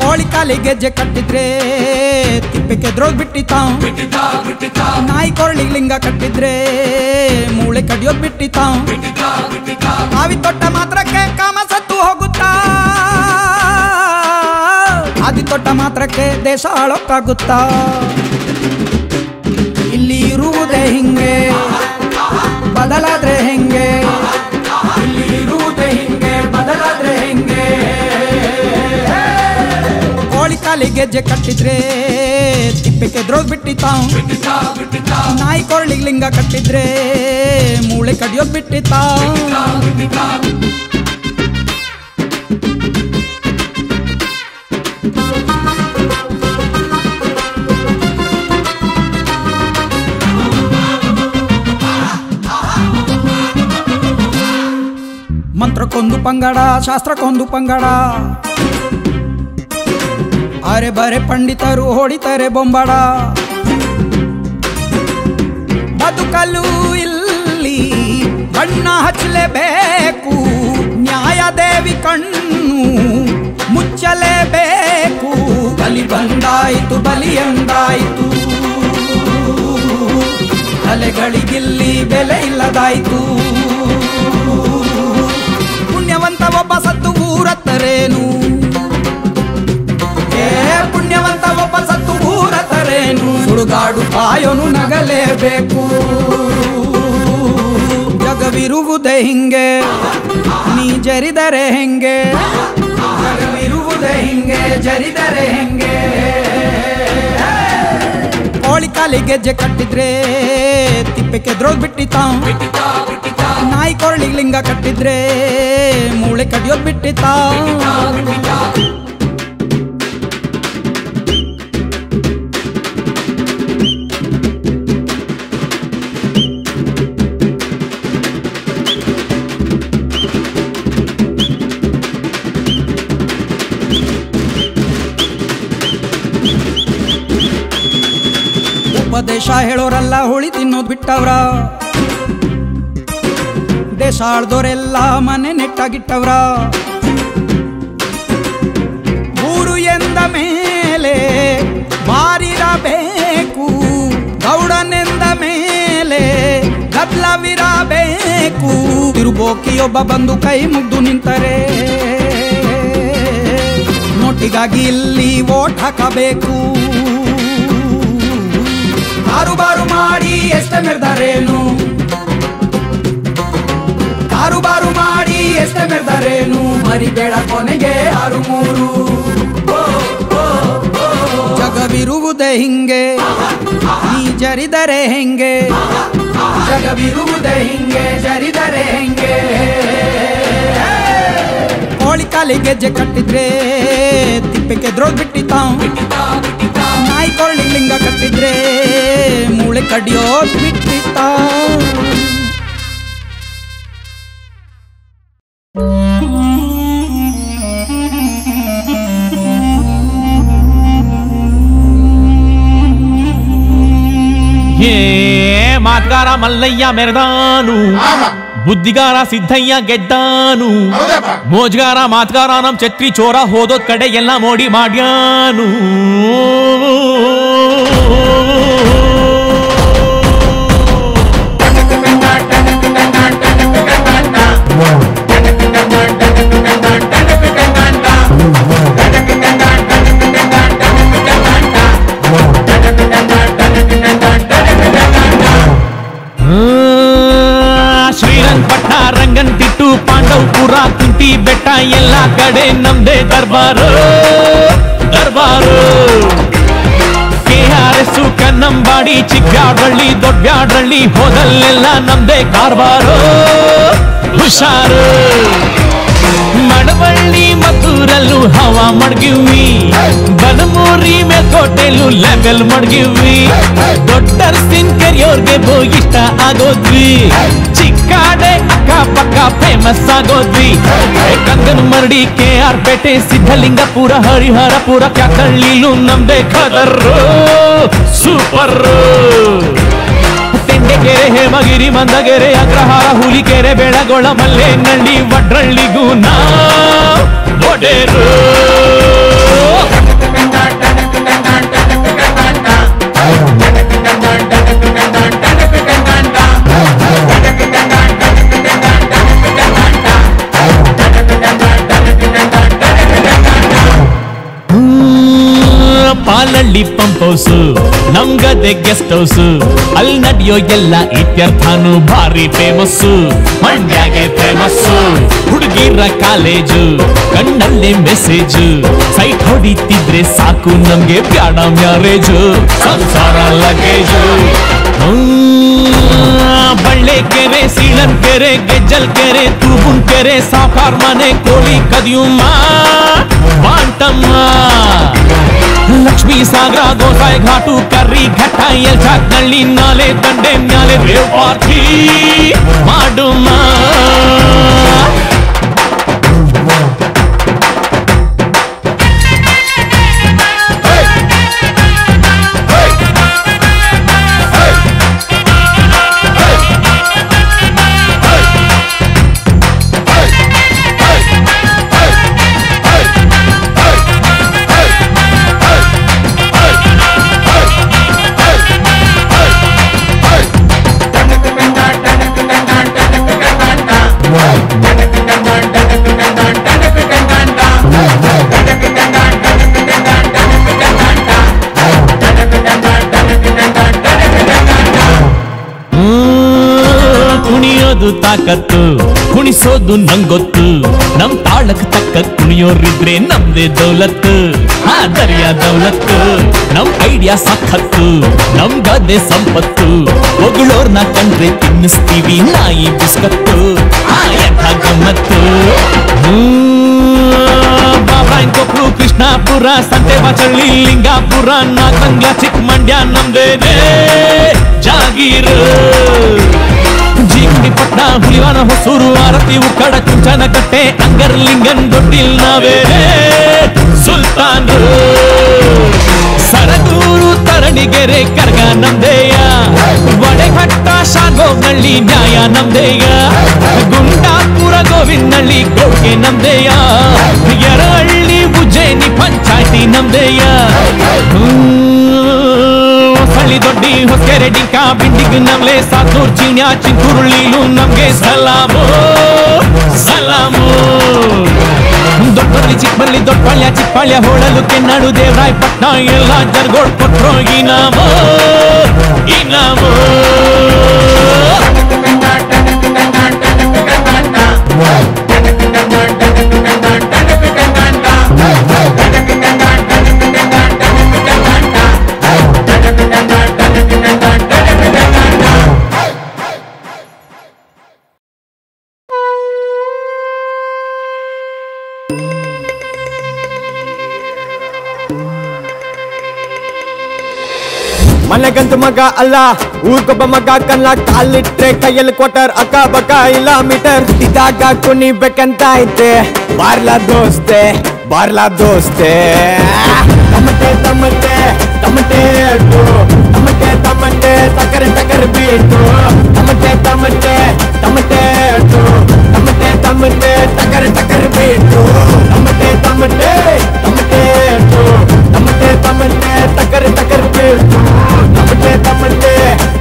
ಕೋಳಿ ಕಾಲಿ ಗೆಜ್ಜೆ ಕಟ್ಟಿದ್ರೆ ತಿಪ್ಪೆ ಕೆದ್ರೋದ್ ಬಿಟ್ಟಿತಾವ್, ನಾಯಿ ಕೊರಳಿಗೆ ಲಿಂಗ ಕಟ್ಟಿದ್ರೆ ಮೂಳೆ ಕಡಿಯೋದ್ ಬಿಟ್ಟಿತಾವ್. ಕಾವಿ ತೊಟ್ಟ ಮಾತ್ರಕ್ಕೆ ಕಾಮ ಸತ್ತು ಹೋಗುತ್ತಾ, ಆದಿ ತೊಟ್ಟ ಮಾತ್ರಕ್ಕೆ ದೇಶ ಆಳೋಕ್ಕಾಗುತ್ತಾ. ಇಲ್ಲಿ ಇರುವುದೇ ಹಿಂಗೆ, ಬದಲಾದ್ರೆ ಹೆಂಗೆ, ಇಲ್ಲಿ ಇರುವುದೇ ಹಿಂಗೆ, ಬದಲಾದ್ರೆ ಹೆಂಗೆ. ಕೋಳಿ ಕಾಲಿ ಗೆಜ್ಜೆ ಕಟ್ಟಿದ್ರೆ ತಿಪ್ಪೆ ಕೆದ್ರೋದ್ ಬಿಟ್ಟಿತಾವ್, ನಾಯಿ ಕೊರಳಿಗೆ ಲಿಂಗ ಕಟ್ಟಿದ್ರೆ ಮೂಳೆ ಕಡಿಯೋದ್ ಬಿಟ್ಟಿತಾವ್. ಮಂತ್ರಕ್ಕೊಂದು ಪಂಗಡ, ಶಾಸ್ತ್ರಕ್ಕೊಂದು ಪಂಗಡ, ಅರೆ ಬರೆ ಪಂಡಿತರು ಹೊಡಿತಾರೆ ಬೊಂಬಾಡ. ಬದುಕಲು ಇಲ್ಲಿ ಬಣ್ಣ ಹಚ್ಚಲೇಬೇಕು, ನ್ಯಾಯದೇವಿ ಕಣ್ಣು ಮುಚ್ಚಲೇಬೇಕು. ಬಲಿ ಬಂದಾಯಿತು, ಬಲಿಯಂದಾಯಿತು, ತಲೆಗಳಿಗಿಲ್ಲಿ ಬೆಲೆ ಇಲ್ಲದಾಯಿತು. ಪುಣ್ಯವಂತ ಒಬ್ಬ ಸತ್ತು ಊರತ್ತರೇನು, ಪುಣ್ಯವಂತ ಒಬ್ಬ ಸತ್ತು ಊರತ್ತ ಸುಡುಗಾಡು ಕಾಯೋನು ನಗಲೇಬೇಕು. ಜಗವಿರುವುದೇ ಹಿಂಗೆ, ನೀ ಜರಿದರೆ ಹೆಂಗೆ, ಜಗವಿರುವುದೇ ಹಿಂಗೆ, ಜರಿದರೆ ಹೆಂಗೆ. ಕೋಳಿ ಕಾಲಿ ಗೆಜ್ಜೆ ಕಟ್ಟಿದ್ರೆ ತಿಪ್ಪೆ ಕೆದ್ರೋದ್ ಬಿಟ್ಟಿತ, ನಾಯಿ ಕೊರಳಿಗೆ ಲಿಂಗ ಕಟ್ಟಿದ್ರೆ ಮೂಳೆ ಕಡಿಯೋದ್ ಬಿಟ್ಟಿತ. ಉಪದೇಶ ಹೇಳೋರಲ್ಲ ಹುಳಿ ತಿನ್ನೋದ್ ಬಿಟ್ಟವ್ರ, ದೇಶ ಆಳ್ದೋರೆಲ್ಲ ಮನೆ ನೆಟ್ಟಾಗಿಟ್ಟವ್ರ. ಊರು ಎಂದ ಮೇಲೆ ಬಾರಿರಬೇಕು, ಗೌಡನೆಂದ ಮೇಲೆ ಗದ್ಲವಿರಬೇಕು. ತಿರುಬೋಕಿಯೊಬ್ಬ ಬಂದು ಕೈ ಮುಗ್ದು ನಿಂತರೆ ನೋಟಿಗಾಗಿ ಇಲ್ಲಿ ವೋಟ್ ಹಾಕಬೇಕು. ಕಾರುಬಾರು ಮಾಡಿ ಎಷ್ಟ ಮೆರೆದರೇನು, ಕಾರುಬಾರು ಮಾಡಿ ಎಷ್ಟ ಮೆರೆದರೇನು. ಮರಿಬೇಡ ಕೊನೆಗೆ 6-3. ಜಗವಿರುವುದೇ ಹಿಂಗೆ, ನೀ ಜರಿದರೆ ಹೆಂಗೆ, ಜಗವಿರುವುದೇ ಹಿಂಗೆ, ಜರಿದರೆ ಹೆಂಗೆ. ಕೋಳಿ ಕಾಲಿ ಗೆಜ್ಜೆ ಕಟ್ಟಿದ್ರೆ ತಿಪ್ಪೆ ಕೆದ್ರೋದ್ ಬಿಟ್ಟಿತ, ನಾಯಿ ಕೊರಳಿ ಲಿಂಗ ಕಟ್ಟಿದ್ರೆ ಮೂಳೆ ಕಡಿಯೋದ್ ಬಿಟ್ಟಿತ. ಮಾತ್ಗಾರ ಮಲ್ಲಯ್ಯ ಮೆರೆದಾನು, ಬುದ್ಧಿಗಾರ ಸಿದ್ದಯ್ಯ ಗೆದ್ದಾನು, ಮೋಜ್ಗಾರ ಮಾತ್ಗಾರ ನಮ್ ಛತ್ರಿ ಚೋರ ಹೋದೋದ್ ಕಡೆ ಎಲ್ಲ ಮೋಡಿ ಮಾಡ್ಯಾನು. ಶ್ರೀರಂಗಪಟ್ಟಣ ರಂಗನತಿಟ್ಟು ಪಾಂಡವಪುರ ಕುಂಟಿ ಬೆಟ್ಟ ಎಲ್ಲ ಕಡೆ ನಮ್ದೇ ದರ್ಬಾರು ದರ್ಬಾರು. KRS ಕನ್ನಂಬಾಡಿ ಚಿಕ್ಕಬ್ಯಾಡಳ್ಳಿ ದೊಡ್ಡಬ್ಯಾಡಳ್ಳಿ ಹೋದಲ್ಲೆಲ್ಲ ನಮ್ದೇ ಕಾರ್ಬಾರು ಹುಷಾರು. ಮಡವಳ್ಳಿ ಮದ್ದೂರಲ್ಲೂ ಹವಾ ಮಡ್ಗಿವಿ, ಬನಮೂರಿ ಮೇಲ್ಕೋಟೆಲ್ಲೂ ಲೆವೆಲ್ ಮಡ್ಗಿವಿ. ದೊಡ್ಡರ್ಸಿನ್ ಕೆರಿಯೋರ್ಗೆ ಇಷ್ಟ ಆಗೋದ್ವಿ, ಚಿಕ್ಕಾಡೆ ಅಕ್ಕಪಕ್ಕ ಫೇಮಸ್ ಆಗೋದ್ವಿ. ಕಂಗನ ಮರಡಿ KR ಪೇಟೆ ಸಿದ್ಧಲಿಂಗಪುರ ಹರಿಹರಪುರ ಕ್ಯಾತಳ್ಳಿಲೂ ನಮ್ದೇ ಖದರ್ರು ಸೂಪರ್. ತೆಂಡೆಕೆರೆ ಹೇಮಗಿರಿ ಮಂದಗೆರೆ ಅಗ್ರಹಾರ ಹುಲಿಕೆರೆ ಬೆಳಗೊಳ ಮಲ್ಲೇನಹಳ್ಳಿ ವಡ್ರಳ್ಳಿಗೂ ನಾವು ಒಡೆರು. ಪಾಲಳ್ಳಿ ಪಂಪ್ ಹೌಸು ನಮ್ಗದೆ ಗೆಸ್ಟ್ ಹೌಸು, ಅಲ್ಲಿ ನಡೆಯೋ ಎಲ್ಲ ಇತ್ಯರ್ಥನು ಭಾರಿ ಫೇಮಸ್ಸು. ಮಂಡ್ಯಾಗೆ ಫೇಮಸ್ಸು ಹುಡುಗಿರ ಕಾಲೇಜು, ಕಣ್ಣಲ್ಲೇ ಮೆಸೇಜು. ಸೈಟ್ ಹೊಡಿತಿದ್ರೆ ಸಾಕು ನಮ್ಗೆ ಬ್ಯಾಡ ಮ್ಯಾರೇಜು, ಸಂಸಾರ ಲಗೇಜು. ಬಳ್ಳೆಕೆರೆ ಸೀಳನ್ಕೆರೆ ಗೆಜ್ಜಲ್ಕೆರೆ ತೂಗುನ್ಕೆರೆ ಸಾಕಾರ ಮನೆ ಕೋಳಿ ಕದಿಯುಮ್ಮ ಬಾಂಟಮ್ಮ. ಲಕ್ಷ್ಮೀ ಸಾಗರ ಗೋಸಾಯಿ ಘಾಟು ಕರ್ರಿ ಘಟ್ಟ ಎಲ್ಚಾಕ್ನಳ್ಳಿ ನಾಲೆ ದಂಡೆ ಮ್ಯಾಲೆ ರೇವ್ ಪಾರ್ಟಿ ಮಾಡುಮ್ಮ. ಇರೋದು ತಾಕತ್ತು, ಕುಣಿಸೋದು ನಂಗೊತ್ತು. ನಮ್ ತಾಳಕ್ ತಕ್ಕ ಕುಣಿಯೋರಿದ್ರೆ ನಮ್ದೇ ದೌಲತ್ತು, ಹಾ ದರ್ಯ ದೌಲತ್ತು. ನಮ್ ಐಡಿಯಾ ಸಖತ್ತು, ನಮ್ ಗದ್ದೆ ಸಂಪತ್ತು. ಹೊಗಳೋರ್ನ ಕಂಡ್ರೆ ತಿನ್ನಿಸ್ತೀವಿ ನಾಯಿ ಬಿಸ್ಕತ್ತು, ಹಾ ಎಂಥ ಗಮ್ಮತ್ತು. ಬಾಬಾಯಿನ್ ಕೊಪ್ಪಳು, ಕೃಷ್ಣಾಪುರ, ಸಂತೆಬಾಚಳ್ಳಿ, ಲಿಂಗಾಪುರ, ನಾಗಮಂಗ್ಲ, ಚಿಕ್ಕಮಂಡ್ಯ ನಮ್ದೇನೆ ಜಾಗೀರು. ಜೀವನಿಪಟ್ನ, ಹುಲಿವಾನ, ಹೊಸೂರು, ಆರತಿ, ಉಕ್ಕಡ, ಚುಂಚನಕಟ್ಟೆ, ಅಂಗರ್ಲಿಂಗನ್, ದೊಡ್ಡಿಲ್ ನಾವೇನೆ ಸುಲ್ತಾನ್ರು. ಸರಗೂರು, ತರಣಿಗೆರೆ, ಕರ್ಗ ನಮ್ದೇಯ. ವಡೆಘಟ್ಟ, ಶಾಗೋನಹಳ್ಳಿ, ನ್ಯಾಯ ನಮ್ದೇಯ. ಗುಂಡಾಪುರ, ಗೋವಿಂದಹಳ್ಳಿ, ಗೋಡ್ಗೆ ನಮ್ದೇಯ. ಯರಹಳ್ಳಿ, ಉಜ್ಜಯಿನಿ, ಪಂಚಾಯ್ತಿ ನಮ್ದೇಯ. ಹೊಸಳ್ಳಿ, ದೊಡ್ಡಿ, ಹೊಸಕೆರೆ, ಡಿಂಕ, ಬಿಂಡಿಗ್ ನಮ್ಲೆ, ಸಾತೂರ್, ಚೀಣ್ಯ, ಚಿಂಕುರುಳ್ಳಿಲು ನಮ್ಗೆ ಸಲಾಮು ಸಲಾಮು. ದೊಡ್ಡಬಳ್ಳಿ, ಚಿಕ್ಕಬಳ್ಳಿ, ದೊಡ್ಡಪಾಳ್ಯ, ಚಿಕ್ಕಪಾಳ್ಯ, ಹೋಳಲು, ಕೆನ್ನಾಡು, ದೇವರಾಯಪಟ್ಟಣ ಎಲ್ಲ ಜರ್ಗೋಡ್ ಕೊಟ್ರೋ ಇನಾಮು ಇನಾಮು. ಮನೆಗಂತ ಮಗ ಅಲ್ಲ, ಊರ್ಗೊಬ್ಬ ಮಗ ಕಲ್ಲ. ಕಾಲಿಟ್ರೆ ಕೈಯಲ್ಲಿ ಕ್ವಾರ್ಟರ್, ಅಕ್ಕ ಬಕ್ಕ ಇಲ್ಲ ಮೀಟರ್. ಇದಾಗ ಕುಣಿಬೇಕಂತ ಐತೆ, ಬಾರ್ಲಾ ದೋಸ್ತೆ ಬಾರ್ಲಾ ದೋಸ್ತೆ. ತಮಟೆ ತಮಟೆ ತಮಟೆ ಅಡ್ಡು, ತಮಟೆ ತಮಟೆ ತಕರೆ ತಕರೆ ಬೀಟು. ತಮಟೆ ತಮಟೆ ತಮಟೆ ಅಡ್ಡು, ತಮಟೆ ತಮಟೆ ತಕರೆ ತಕರೆ ಬೀಟು. ತಮಟೆ ತಮಟೆ ತಮಟೆ ಅಡ್ಡು, ತಮಟೆ ತಮಟೆ ತಕರೆ ತಕರೆ ಬೀಟು. ತಮಟೆ ತಮಟೆ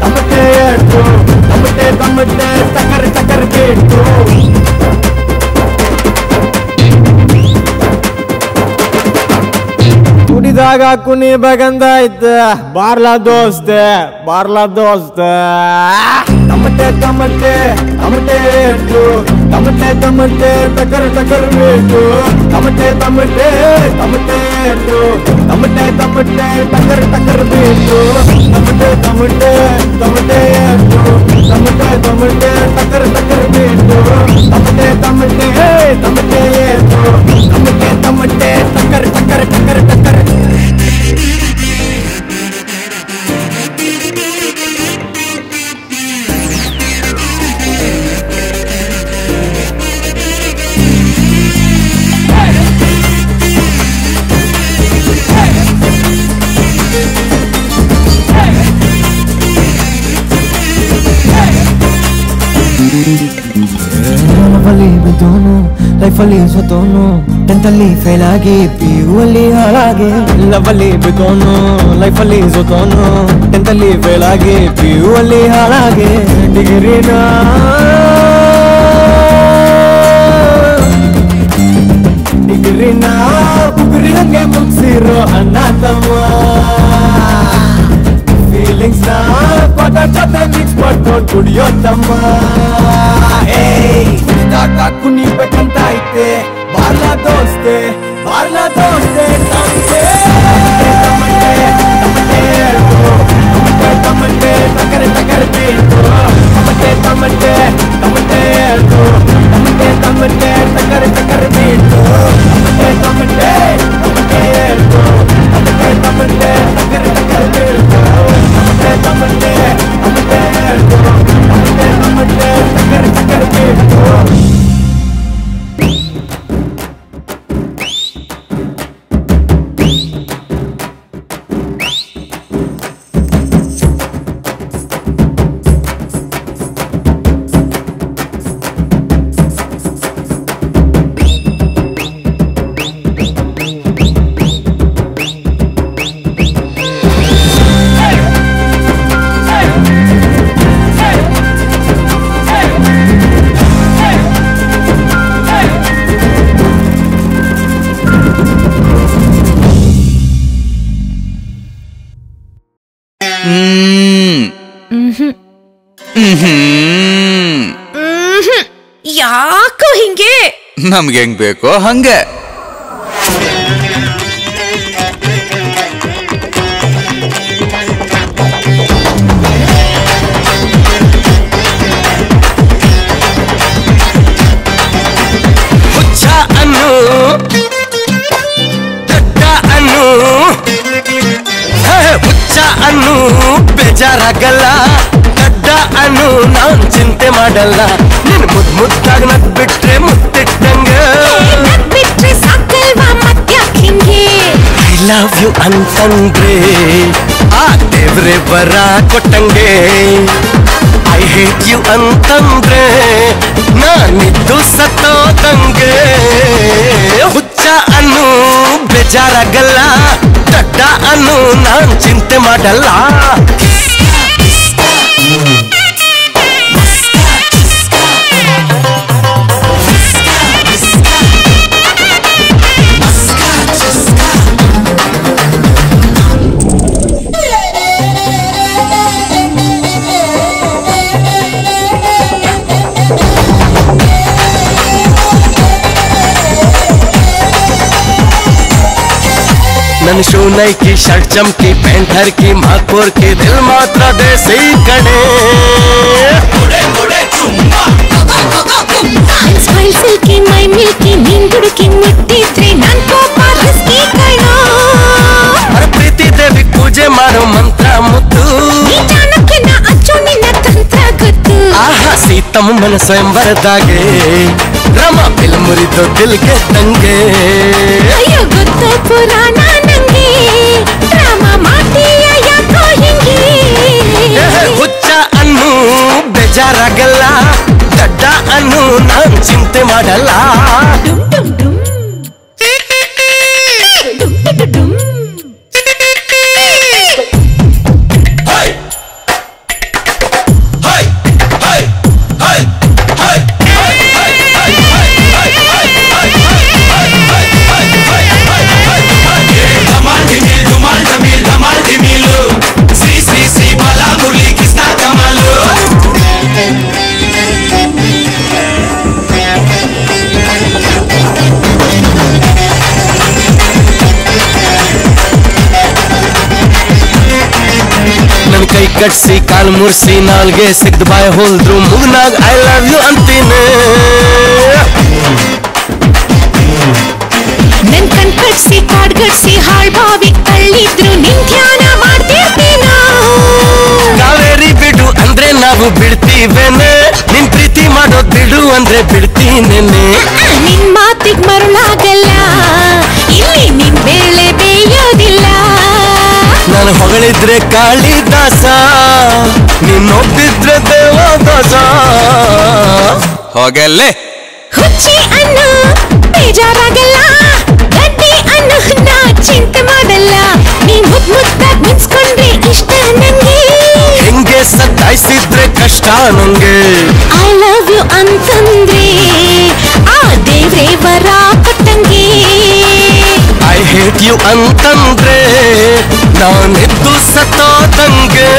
ತಮಟೆ ಅಡ್ಡು, ತಮಟೆ ತಮಟೆ ತಕರೆ ತಕರೆ ಬೀಟು. ಕುಡಿದಾಗ ಕುಣಿಬೇಕಂತ ಐತೆ, ಬಾರ್ಲಾ ದೋಸ್ತೆ ಬಾರ್ಲಾ ದೋಸ್ತೆ. ತಮಟೆ ತಮಟೆ ತಮಟೆ ಅಡ್ಡು, ತಮಟೆ ತಮಟೆ ತಕರೆ ತಕರೆ ಬೀಟು. ತಮಟೆ ತಮಟೆ ತಮಟೆ ಅಡ್ಡು, ತಮಟೆ ತಮಟೆ ತಕರೆ ತಕರೆ ಬೀಟು. ತಮಟೆ ತಮಟೆ ತಮಟೆ ಅಡ್ಡು, ತಮಟೆ ತಮಟೆ ತಕರೆ ತಕರೆ ಬೀಟು. ತಮಟೆ ತಮಟೆ ತಮಟೆ ಅಡ್ಡು, ತಮಟೆ ತಮಟೆ ತಕರೆ ತಕರೆ ತಕರೆ ತಕರೆ. ಲೈಫಲ್ಲಿ ಸೋತೋನು, ಟೆಂತಲ್ಲಿ ಫೇಲ್ ಆಗಿ PU ಅಲ್ಲಿ ಹಾಳಾಗಿ. ಲವಲ್ಲಿ ಬಿದ್ದೋನು, ಲೈಫಲ್ಲಿ ಸೋತೋನು, ಟೆಂತಲ್ಲಿ ಫೇಲ್ ಆಗಿ PU ಅಲ್ಲಿ ಹಾಳಾಗಿ. ಡಿಗ್ರಿನ ಡಿಗ್ರಿನ ಬುಗ್ರಿ ಹಂಗೆ ಮುಗಿಸಿರೋ ಅಣ್ಣ ತಮ್ಮ. ಫೀಲಿಂಗ್ಸ್ ನ ಕೊಟ್ಟ ಜೊತೆ ಮಿಕ್ಸ್ ಮಾಡ್ಕೊಂಡು ಕುಡಿಯೋ ತಮ್ಮ. ಕುಣಿಬೇಕಂತ ಐತೆ, ಬಾರ್ಲಾ ದೋಸ್ತೆ ಬಾರ್ಲಾ ದೋಸ್ತೆ. ತಮಟೆ ತಮಟೆ ತಮಟೆ ಅಡ್ಡು, ತಮಟೆ ತಮಟೆ ತಕರೆ ತಕರೆ ಬೀಟು. ತಮಟೆ ತಮಟೆ ತಮಟೆ ಅಡ್ಡು, ತಮಟೆ ತಮಟೆ ತಕರೆ ತಕರೆ ಬೀಟು. ತಮಟೆ ತಮಟೆ ತಮಟೆ ಅಡ್ಡು, ತಮಟೆ ತಮಟೆ ತಕರೆ ತಕರೆ ಬೀಟು. ತಮಟೆ ತಮಟೆ ತಮಟೆ ಅಡ್ಡು, ತಮಟೆ ತಮಟೆ ತಕರೆ ತಕರೆ ಬೀಟು. ನಮ್ಗೆ ಹೆಂಗ್ ಬೇಕೋ ಹಂಗೆ. ಹುಚ್ಚ ಅನ್ನು ದಡ್ಡ ಅನ್ನು ಹುಚ್ಚ ಅನ್ನು ಬೇಜಾರಾಗಲ್ಲ, ದಡ್ಡ ಅನ್ನು ನಾನ್ ಚಿಂತೆ ಮಾಡಲ್ಲ. ನಿನ್ ಮುದ್ದಾಗಿ ನಗ್ ಬಿಟ್ರೆ ಮುತ್ತಿಟ್ಟಂಗೆ, ಬಿಟ್ರೆ ಸಾಕಲ್ವಾ ಮತ್ಯಾಕ್ ಹಿಂಗೆ. ಐ ಲವ್ ಯು ಅಂತಂದ್ರೆ ಆ ದೇವ್ರೆ ಬರ ಕೊಟ್ಟಂಗೆ, ಐ ಹೇಟ್ ಯು ಅಂತಂದ್ರೆ ನಾನಿದ್ದು ಸತ್ತೋದಂಗೆ. ಹುಚ್ಚ ಅನ್ನು ಬೇಜಾರಾಗಲ್ಲ, ದಡ್ಡ ಅನ್ನು ನಾನ್ ಚಿಂತೆ ಮಾಡಲ್ಲ. नन शू नई शर्ट चमकी पैंट हर की माकोर की दिल मात्रा देसी कड़े. ಸ್ಮೈಲ್ ಸಿಲ್ಕಿ ಮೈ ಮಿಲ್ಕಿ ನೀನ್ ಗುಡುಕಿ ಮುಟ್ಟಿದ್ರೆ ನನ್ ಕೋಪ ರಿಸ್ಕಿ ಕಣೋ. ಪ್ರೀತಿ ದೇವಿ ಪೂಜೆ ಮಾಡೋ ಮಂತ್ರ ಮುತ್ತು, ಚಾಣಕ್ಯನ ಅಚ್ಚು ನಿನ್ನ ತಂತ್ರ ಗೊತ್ತು. ಆಹಾ ಸೀತಮ್ಮನ ಸ್ವಯಂವರದಾಗೆ ರಮ ಬಿಲ್ ಮುರಿದು ದಿಲ್ಗೆ ತಂಗೆ. ಅಯ್ಯೋ ಗೊತ್ತು ಪುರಾಣ ನಂಗೆ, ರಾಮ ಮಾಡ್ತೀಯ ಯಾಕೋ ಹಿಂಗೆ. ಹುಚ್ಚ ಅನ್ನು ಬೇಜಾರಾಗಲ್ಲ, ದಡ್ಡ ಅನ್ನು ನಾನ್ ಚಿಂತೆ ಮಾಡಲ್ಲ. ನನ್ ಕೈ ಕಟ್ಸಿ ಕಾಲ್ ಮುರ್ಸಿ ನಾಲ್ಗೆ ಸಿಗ್ದ ಬಾಯ್ ಹೋಲ್ದ್ರು ಮುಗ್ನಾಗ್ ಐ ಲವ್ ಯು ಅಂತೀನಿ. ನನ್ ಕಣ್ ಕಟ್ಸಿ ಕಾಡ್ಗಡ್ಸಿ ಹಾಳ್ ಬಾವಿ ತಳ್ಳಿದ್ರು ನಿನ್ ಧ್ಯಾನ ಮಾಡ್ತಿರ್ತೀನ. ಕಾವೇರಿ ಬಿಡು ಅಂದ್ರೆ ನಾವು ಬಿಡ್ತೀವೇನೆ, ನಿನ್ ಪ್ರೀತಿ ಮಾಡೋದ್ ಬಿಡು ಅಂದ್ರೆ ಬಿಡ್ತೀನೇನೆ. ನಿನ್ ಮಾತಿಗ್ ಮರುಳಾಗಲ್ಲ, ಇಲ್ಲಿ ನಿನ್ ಬೇಳೆ ಬೇಯೋದಿಲ್ಲ. ನಾನು ಹೊಗಳಿದ್ರೆ ಕಾಳಿದಾಸ, ನೀನೊಬ್ಬಿದ್ರೆ ದೇವದಾಸ. ಹೋಗಲ್ಲೇ ಹುಚ್ಚಿ ಅನ್ನು ಬೇಜಾರಾಗಲ್ಲ, ಗಡ್ಡಿ ಅನ್ನು ನಾ ಚಿಂತೆ ಮಾಡಲ್ಲ. ನೀ ಮುದ್ದಾಗ್ ಮುನ್ಸ್ಕೊಂಡ್ರೆ ಇಷ್ಟ ನಂಗೆ, ಹೆಂಗೆ ಸತ್ತಾಯಿಸಿದ್ರೆ ಕಷ್ಟ ನಂಗೆ. ಐ ಲವ್ ಯು ಅಂತಂದ್ರೆ ಆ ದೇವ್ರೇ ವರ ಕೊಟ್ಟಂಗೆ. ಐ ಹೇಟ್ ಯು ಅಂತಂದ್ರೆ ನಾನಿದ್ದು ಸತ್ತೋದಂಗೆ.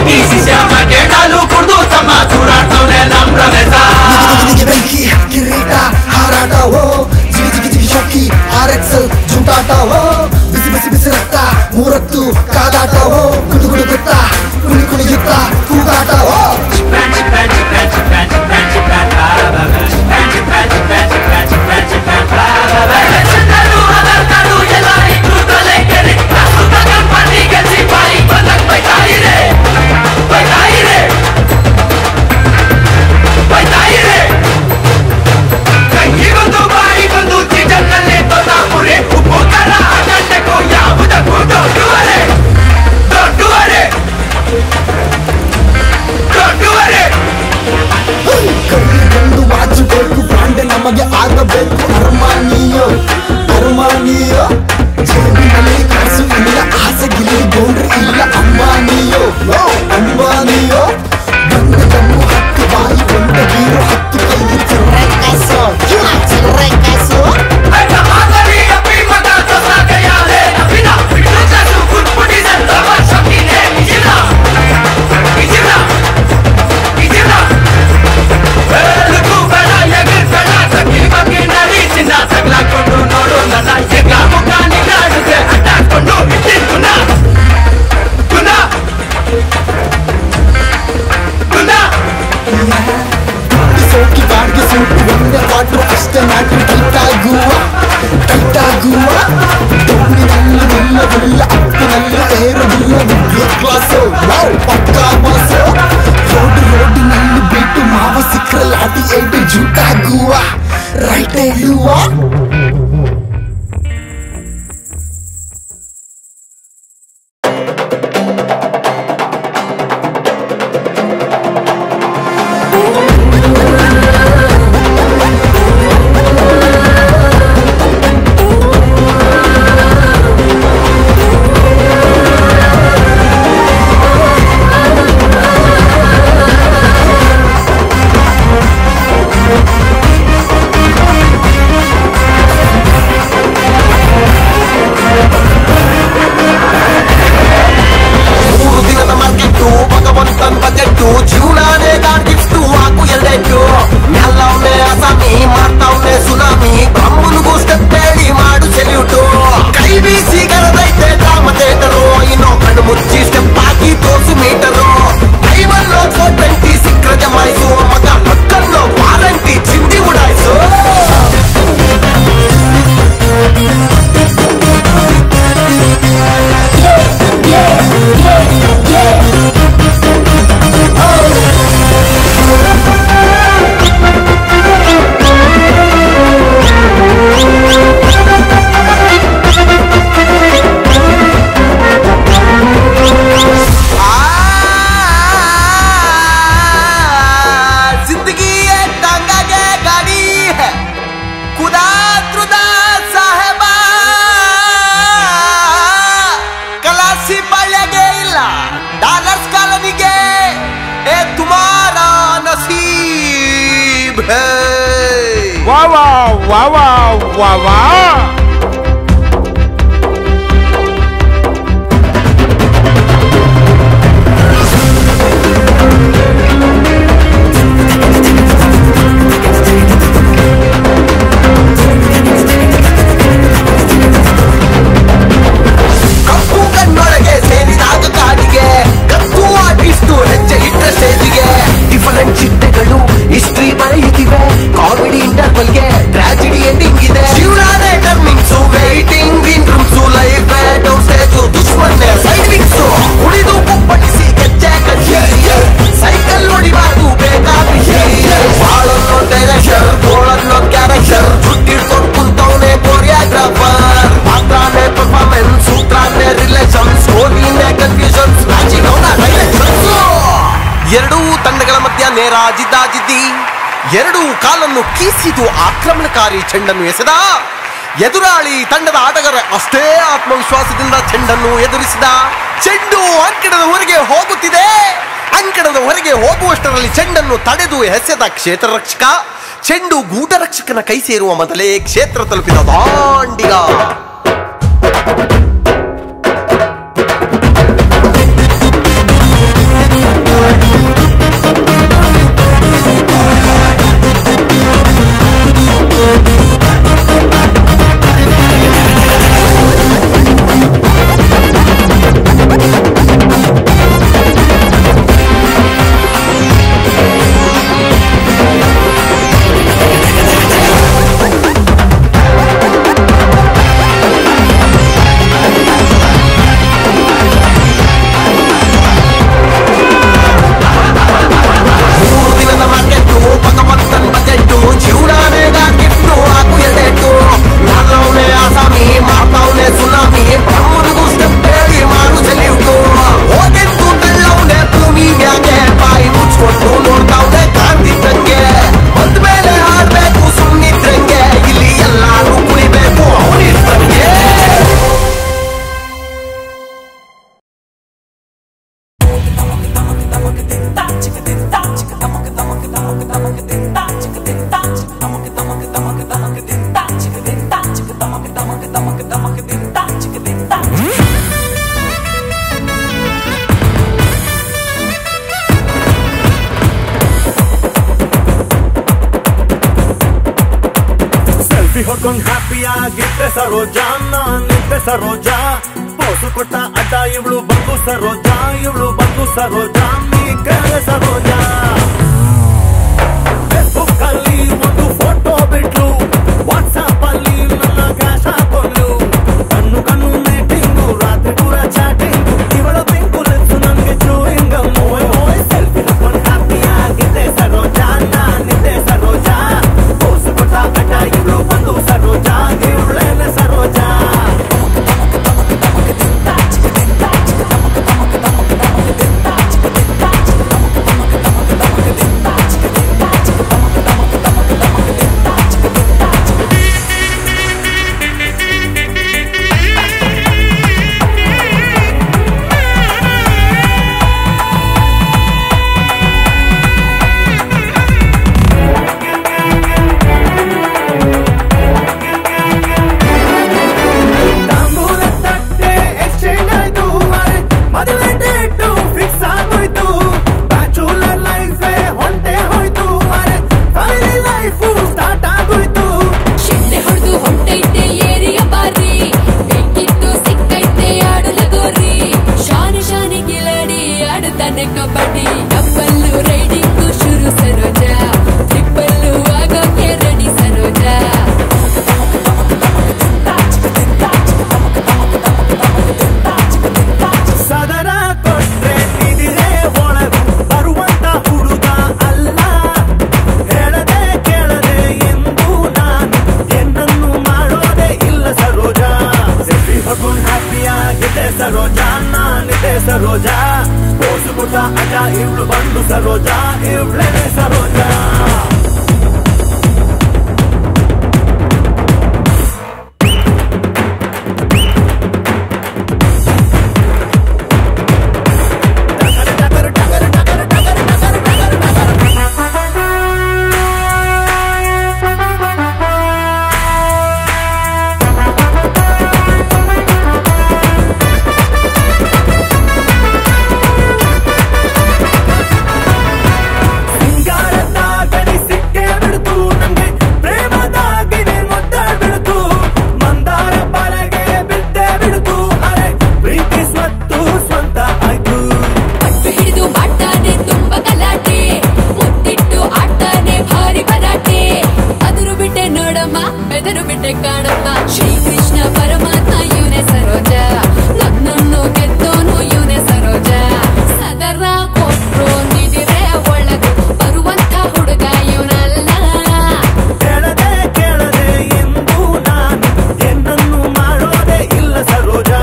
ಹೋಗಿ ಶಿಷ್ಯ ಮಾಕೆ ಡಾಲು ಕುಡ್ದು ತಮ್ಮ ಚೂರಾಡ್ತವ್ನೆ ನಮ್ ರಮೇಶ ಬೆಂಕಿ ಕಿರೀಟ ಹಾರಾಟವೋ ಜಿಗಿ ಜಿಗಿ ಜಿಗಿ ಶೋಕಿ RXL ಜೂಟಾಟವೋ ಬಿಸಿ ಬಿಸಿ ಬಿಸಿ ರಕ್ತ ಮೂರತ್ತು ಕಾದಾಟವೋ ಗುಡು ಗುಡು ಗುತ್ತ ಕುಣಿ ಕುಣಿಯುತ್ತ ಕೂಗಾಟವೋ ಕೈಗೊಂದು ವಾಚು ಬೇಕು ಬ್ರಾಂಡ್ ನಮಗೆ ಆಗಬೇಕು ಅರಮಾನಿಯೋ ಅರಮಾನಿಯೋ ಜೇಬಿನಲ್ಲಿ ಕಾಸು ಇಲ್ಲ ಆಸೆಗಿಲ್ಲಿ ಗೋಂಡ್ರಿ ಇಲ್ಲ ಅಂಬಾನಿಯೋ ಅಂಬಾನಿಯೋ ಬಂದ ಕಣ್ಣು ಹತ್ತು ಬಾಯಿ ಬಂದ ಬೀರು ಹತ್ತು ಕೈ ಚಿಲ್ಲರೆ ಕಾಸು ಚಿಲ್ಲರೆ ಕಾಸು ಸೋಕಿ ಗಾಡ್ಗೆ ಸೂಟು ಒಂದೇ ವಾಟ್ರು ಅಷ್ಟೇ ಮ್ಯಾಟ್ರು ಟೈಟಾಗುವ ತೋಣಿನಲ್ಲ ನಿಲ್ಲವಿಲ್ಲ ಅಪ್ಪಿನಲ್ಲ ಏರುವುದಿಲ್ಲ ಮಿಡ್ಲ್ ಕ್ಲಾಸು ಪಕ್ಕಾ ಮಾಸು ರೋಡಿನಲ್ಲಿ ಬಿಟ್ಟು ಮಾವ ಸಿಕ್ಕರಲ್ಲ ಅಡಿ ಏಟು ಜೂಟಾಗುವ ರೈಟ್ ಹೇಳುವ ಜಿದ್ದಾಜಿದ್ದಿ ಎರಡೂ ಕಾಲನ್ನು ಕೀಸಿದು ಆಕ್ರಮಣಕಾರಿ ಚೆಂಡನ್ನು ಎಸೆದ ಎದುರಾಳಿ ತಂಡದ ಆಟಗಾರ ಅಷ್ಟೇ ಆತ್ಮವಿಶ್ವಾಸದಿಂದ ಚೆಂಡನ್ನು ಎದುರಿಸಿದ. ಚೆಂಡು ಅಂಕಣದ ಹೊರಗೆ ಹೋಗುತ್ತಿದೆ. ಅಂಕಣದ ಹೊರಗೆ ಹೋಗುವಷ್ಟರಲ್ಲಿ ಚೆಂಡನ್ನು ತಡೆದು ಎಸೆದ ಕ್ಷೇತ್ರ ರಕ್ಷಕ. ಚೆಂಡು ಗೂಟ ರಕ್ಷಕನ ಕೈ ಸೇರುವ ಮೊದಲೇ ಕ್ಷೇತ್ರ ತಲುಪಿದ ದಾಂಡಿಗ. ಹೊಡ್ಕೊಂಡ್ ಹ್ಯಾಪಿಯಾಗಿದ್ದೆ ಸರೋಜಾ ನಾನಿದ್ದೆ ಸರೋಜಾ ಪೋಸು ಕೊಟ್ಟ ಅಡ್ಡ ಇವಳು ಬಂದು ಸರೋಜಾ ಇವಳು ಬಂದು ಸರೋಜಾ ನೀ ಕೇಳೆ ಸರೋಜಾ ಫೇಸ್ಬುಕ್ ಅಲ್ಲಿ ಒಂದು ಫೋಟೋ ಬಿಟ್ಲು ವಾಟ್ಸ್ಆಪ್ ಅಲ್ಲಿ ನನ್ನ ಕ್ಯಾಶ್ ಹಾಕೊಂಡು ಕಣ್ಣು ಕಣ್ಣು ಮೀಟಿಂಗು ರಾತ್ರಿ ಪೂರ ಚಾಟಿಂಗು ಇವಳ ಪಿಂಕು ಲಿಪ್ಸು ನನ್ಗೆ ಚೂಯಿಂಗ್ ಸೆಲ್ಫಿ ಹೊಡ್ಕೊಂಡ್ ಹ್ಯಾಪಿಯಾಗಿದ್ದೆ ಸರೋಜಾ ನಾನಿದ್ದೆ ಸರೋಜಾ ಪೋಸು ಕೊಟ್ಟ ಅಡ್ಡ ಇವಳು ಬಂದು ಸರೋಜಾ ಇವಳೇನೆ ಸರೋಜಾ ಕಬಡ್ಡಿ ಡಬ್ಬಲ್ಲು ರೈಡಿಂಗು ಶುರು ಸರೋಜಾ ಟ್ರಿಪ್ಪಲ್ಲು ಆಗೋಕೆ ರೆಡಿ ಸರೋಜಾ ಸದರ ಕೊಟ್ರೆ ಇದಿರೇ ಒಳಗು ಬರುವಂತ ಹುಡುಗ ಅಲ್ಲ ಹೇಳದೆ ಕೇಳದೆ ಎಂದು ನಾನು ಏನನ್ನು ಮಾಡೋದೇ ಇಲ್ಲ ಸರೋಜಾ ಸೆಲ್ಫಿ ಹೊಡ್ಕೊಂಡು ಹ್ಯಾಪಿಯಾಗಿದೆ ಸರೋಜಾ ನಾನಿದೆ ಸರೋಜಾ ಪೋಸು ಕೊಟ್ಟ ಅಡ್ಡ ಇವಳು ಬಂದು ಸರೋಜಾ ಇವಳೇನೆ ಸರೋಜಾ ಬೆದರು ಬಿಟ್ಟೆ ಕಾಣಪ್ಪ ಶ್ರೀಕೃಷ್ಣ ಪರಮಾತ್ಮ ಇವನೇ ಸರೋಜಾ ನನ್ನನ್ನು ಗೆದ್ದೋನು ಇವನೇ ಸರೋಜಾ ಸದರ ಕೊಟ್ರು ನಿದಿರೆ ಒಳಗು ಬರುವಂತ ಹುಡುಗ ಇವನಲ್ಲ ಕೇಳದೆ ಕೇಳದೆ ಎಂದು ನಾನು ಏನನ್ನು ಮಾಡೋದೇ ಇಲ್ಲ ಸರೋಜಾ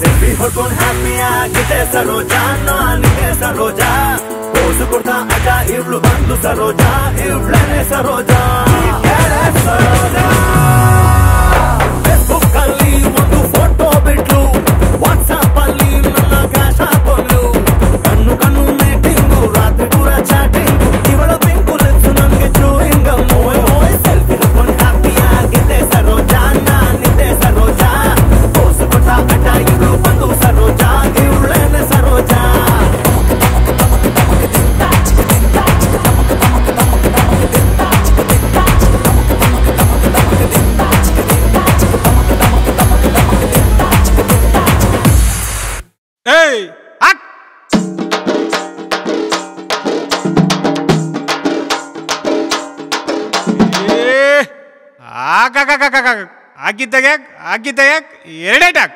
ಸೆಲ್ಫಿ ಹೊಡ್ಕೊಂಡು ಹ್ಯಾಪಿಯಾಗಿದೆ ಸರೋಜಾ ನಾನಿದೆ ಸರೋಜಾ ಪೋಸು ಕೊಡ್ತಾ ಅಡ್ಡ ಇವಳು ಬಂದು ಸರೋಜಾ ಇವಳೇನೆ ಸರೋಜಾ ಸರೋಜಾ ಫೇಸ್ಬುಕ್ ಅಲ್ಲಿ ಒಂದು ಫೋಟೋ ಬಿಟ್ಲು ವಾಟ್ಸ್ಆಪ್ ಅಲ್ಲಿ ನನ್ನ ಕ್ಯಾಶ್ ಹಾಕೊಂಡು ಕಣ್ಣು ಕಣ್ಣು ಮೀಟಿಂಗು ರಾತ್ರಿ ಪೂರ ಚಾಟಿಂಗು ಇವಳ ಪಿಂಕು ಲಿಪ್ಸು ನನ್ಗೆ ಚೂಯಿಂಗ್ ಸೆಲ್ಫಿ ಹೊಡ್ಕೊಂಡು ಹ್ಯಾಪಿಯಾಗಿದೆ ಸರೋಜಾ ನಾನಿದೆ ಸರೋಜಾ ಪೋಸು ಕೊಟ್ಟ ಅಡ್ಡ ಇವಳು ಬಂದು ಸರೋಜಾ ಇವಳೇನೆ ಸರೋಜಾ ಆಗಿದ್ದಾಗ ಎರಡೇ ಟಾಕ್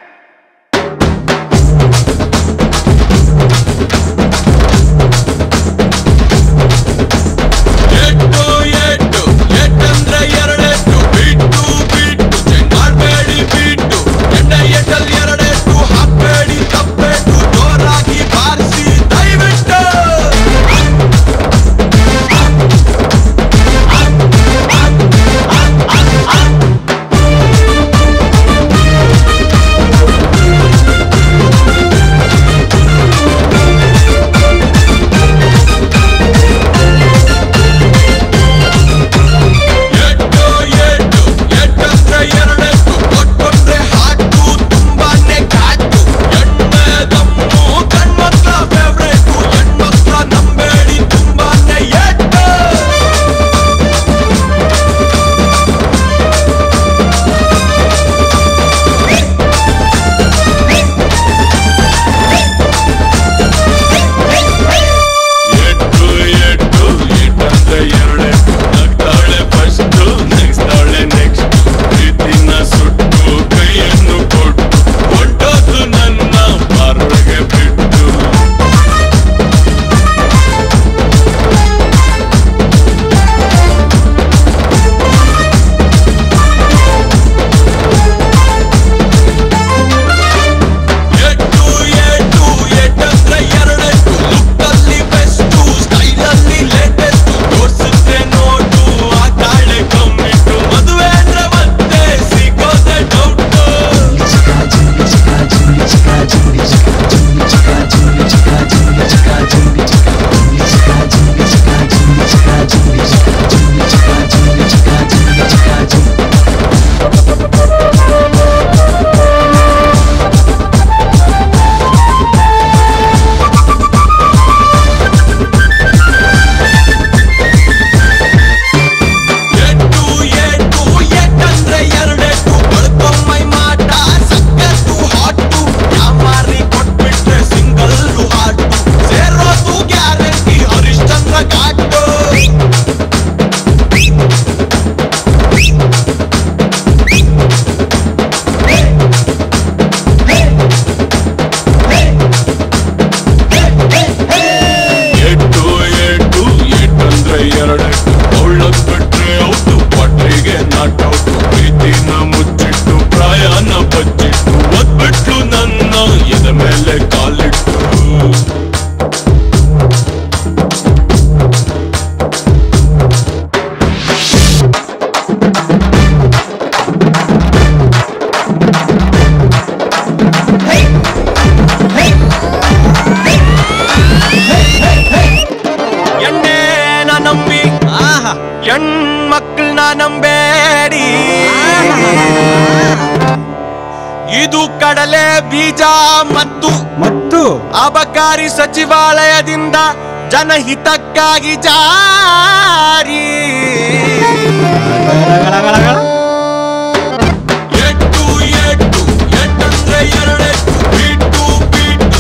ಹೆಣ್ಮಕ್ಳನ್ನ ನಂಬೇಡಿ, ಇದು ಕಡಲೆ ಬೀಜ ಮತ್ತು ಅಬಕಾರಿ ಸಚಿವಾಲಯದಿಂದ ಜನಹಿತಕ್ಕಾಗಿ ಜಾರಿ. ಎಟ್ಟಂದ್ರೆ ಎರಡೆಟ್ಟು ಬಿಟ್ಟು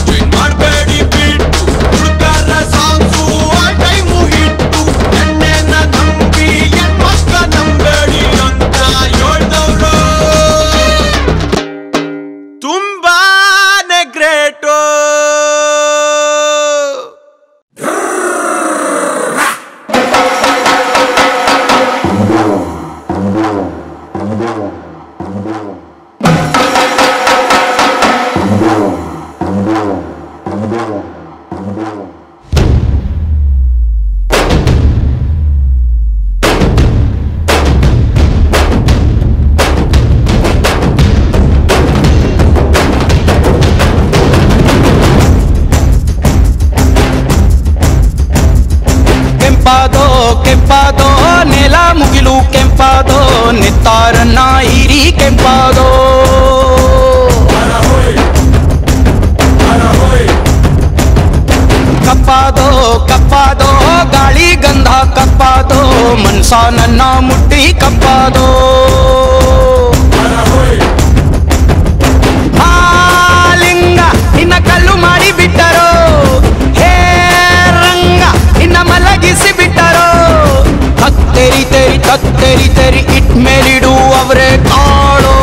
ಚೇಂಜ್ ಮಾಡಬೇಡಿ ಬಿಟ್ಟು ಹುಡುಗರ ಸಾಂಗ್ಸು ಟೈಮು ಹಿಟ್ಟು ಎಣ್ಣೆನ ನಂಬಿ ಹೆಣ್ಮಕ್ಕ ನಂಬೇಡಿ ಅಂತ ಹೇಳ್ದವ್ರು ತುಂಬಾನೇ ಗ್ರೇಟು. ಕೆಂಪಾದೋ ನೆಲ ಮುಗಿಲು ಕೆಂಪಾದೋ ನಿತ್ತಾರನ್ನ ಹಿರಿ ಕೆಂಪಾದೋ. ಕಪ್ಪಾದೋ ಗಾಳಿ ಗಂಧ ಕಪ್ಪಾದೋ ಮನ್ಸ ನನ್ನ ಮುಟ್ಟಿ ಕಪ್ಪಾದೋ. ಮಾಲಿಂಗ ನಿನ್ನ ಕಲ್ಲು ಮಾಡಿ ಬಿಟ್ಟರೋ, ಹೇ ರಂಗ ನಿನ್ನ ಮಲಗಿಸಿ ಬಿಟ್ಟರೋ. ತತ್ತೇರಿ ಇಟ್ ಮೇಲಿಡು ಅವರೇ ಕಾಳೋ.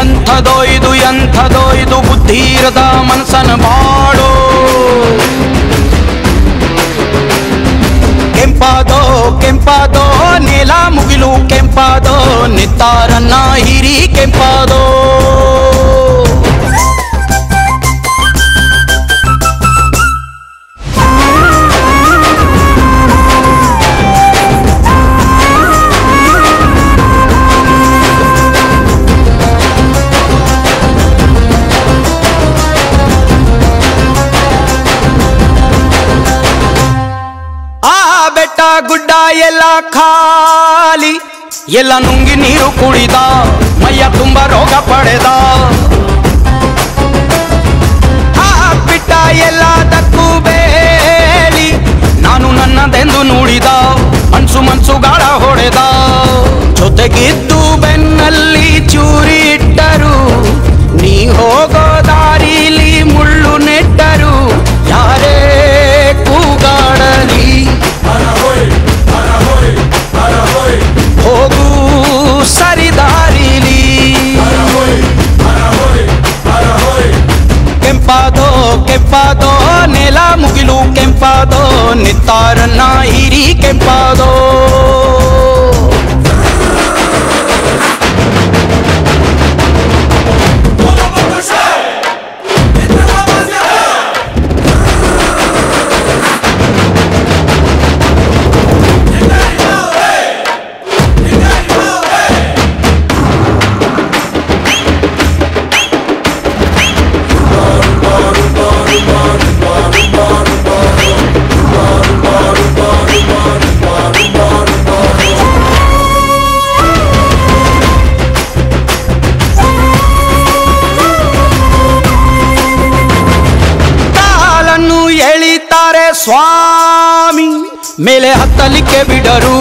ಎಂಥದೋ ಇದು ಬುದ್ಧಿ ಇರದ ಮನಸ್ಸನ ಬಾಳೋ. ಕೆಂಪಾದೋ ನೆಲ ಮುಗಿಲು ಕೆಂಪಾದೋ ನಿತ್ತಾರನ್ನ ಹಿರಿ ಕೆಂಪಾದೋ. ಬೆಟ್ಟ ಗುಡ್ಡ ಎಲ್ಲ ಖಾಲಿ, ಎಲ್ಲ ನುಂಗಿ ನೀರು ಕುಡಿದ, ಮೈಯ ತುಂಬ ರೋಗ ಪಡೆದ. ಬಿಟ್ಟ ಎಲ್ಲದಕ್ಕೂ ಬೇಲಿ, ನಾನು ನನ್ನದೆಂದು ನುಡಿದ, ಮನ್ಸು ಗಾಳ ಹೊಡೆದ. ಜೊತೆಗಿದ್ದು ಬೆನ್ನಲ್ಲಿ ಚೂರಿ ಇಟ್ಟರು, ನೀ ಹೋಗೋ ದಾರಿಲಿ ಮುಳ್ಳು ನೆಟ್ಟರು. ಯಾರೇ ಕೂಗಾಡಲಿ ಹೋಗು ಸರಿದಾರಿಲಿ. ಕೆಂಪಾದೋ ನೆಲ ಮುಗಿಲು ಕೆಂಪಾದೋ ನಿತ್ತಾರನ್ನ ಹಿರಿ ಕೆಂಪಾದೋ. ಸ್ವಾಮಿ ಮೇಲೆ ಹತ್ತಲಿಕ್ಕೆ ಬಿಡರು,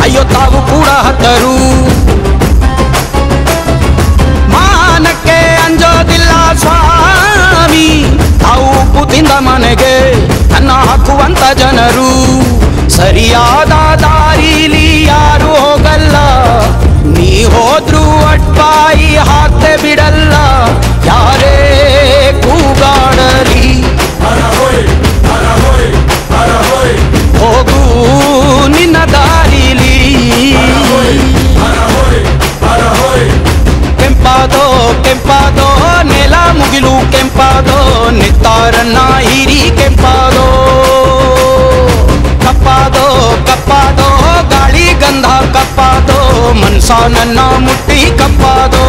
ಅಯ್ಯೋ ತಾವು ಕೂಡ ಹತ್ತರು. ಮಾನಕ್ಕೆ ಅಂಜೋದಿಲ್ಲ ಸ್ವಾಮಿ, ತಾವು ಕೂತಿಂದ ಮನೆಗೆ ಅನ್ನ ಹಾಕುವಂತ ಜನರು. ಸರಿಯಾದ ದಾರಿಲಿ ಯಾರು ಹೋಗಲ್ಲ, ನೀ ಹೋದ್ರು ಅಟ್ಪಾಯಿ ಹಾಕ್ತೆ ಬಿಡಲ್ಲ. ಯಾರೇ ಕೂಗಾಡಲಿ ಹೋಗು ನಿನ್ನ ದಾರಿಲಿ. ಕೆಂಪಾದೋ ನೆಲ ಮುಗಿಲು ಕೆಂಪಾದೋ ನಿತ್ತಾರನ್ನ ಹಿರಿ ಕೆಂಪಾದೋ. ಕಪ್ಪಾದೋ ಗಾಳಿ ಗಂಧ ಕಪ್ಪಾದೋ ಮನ್ಸ ನನ್ನ ಮುಟ್ಟಿ ಕಪ್ಪಾದೋ.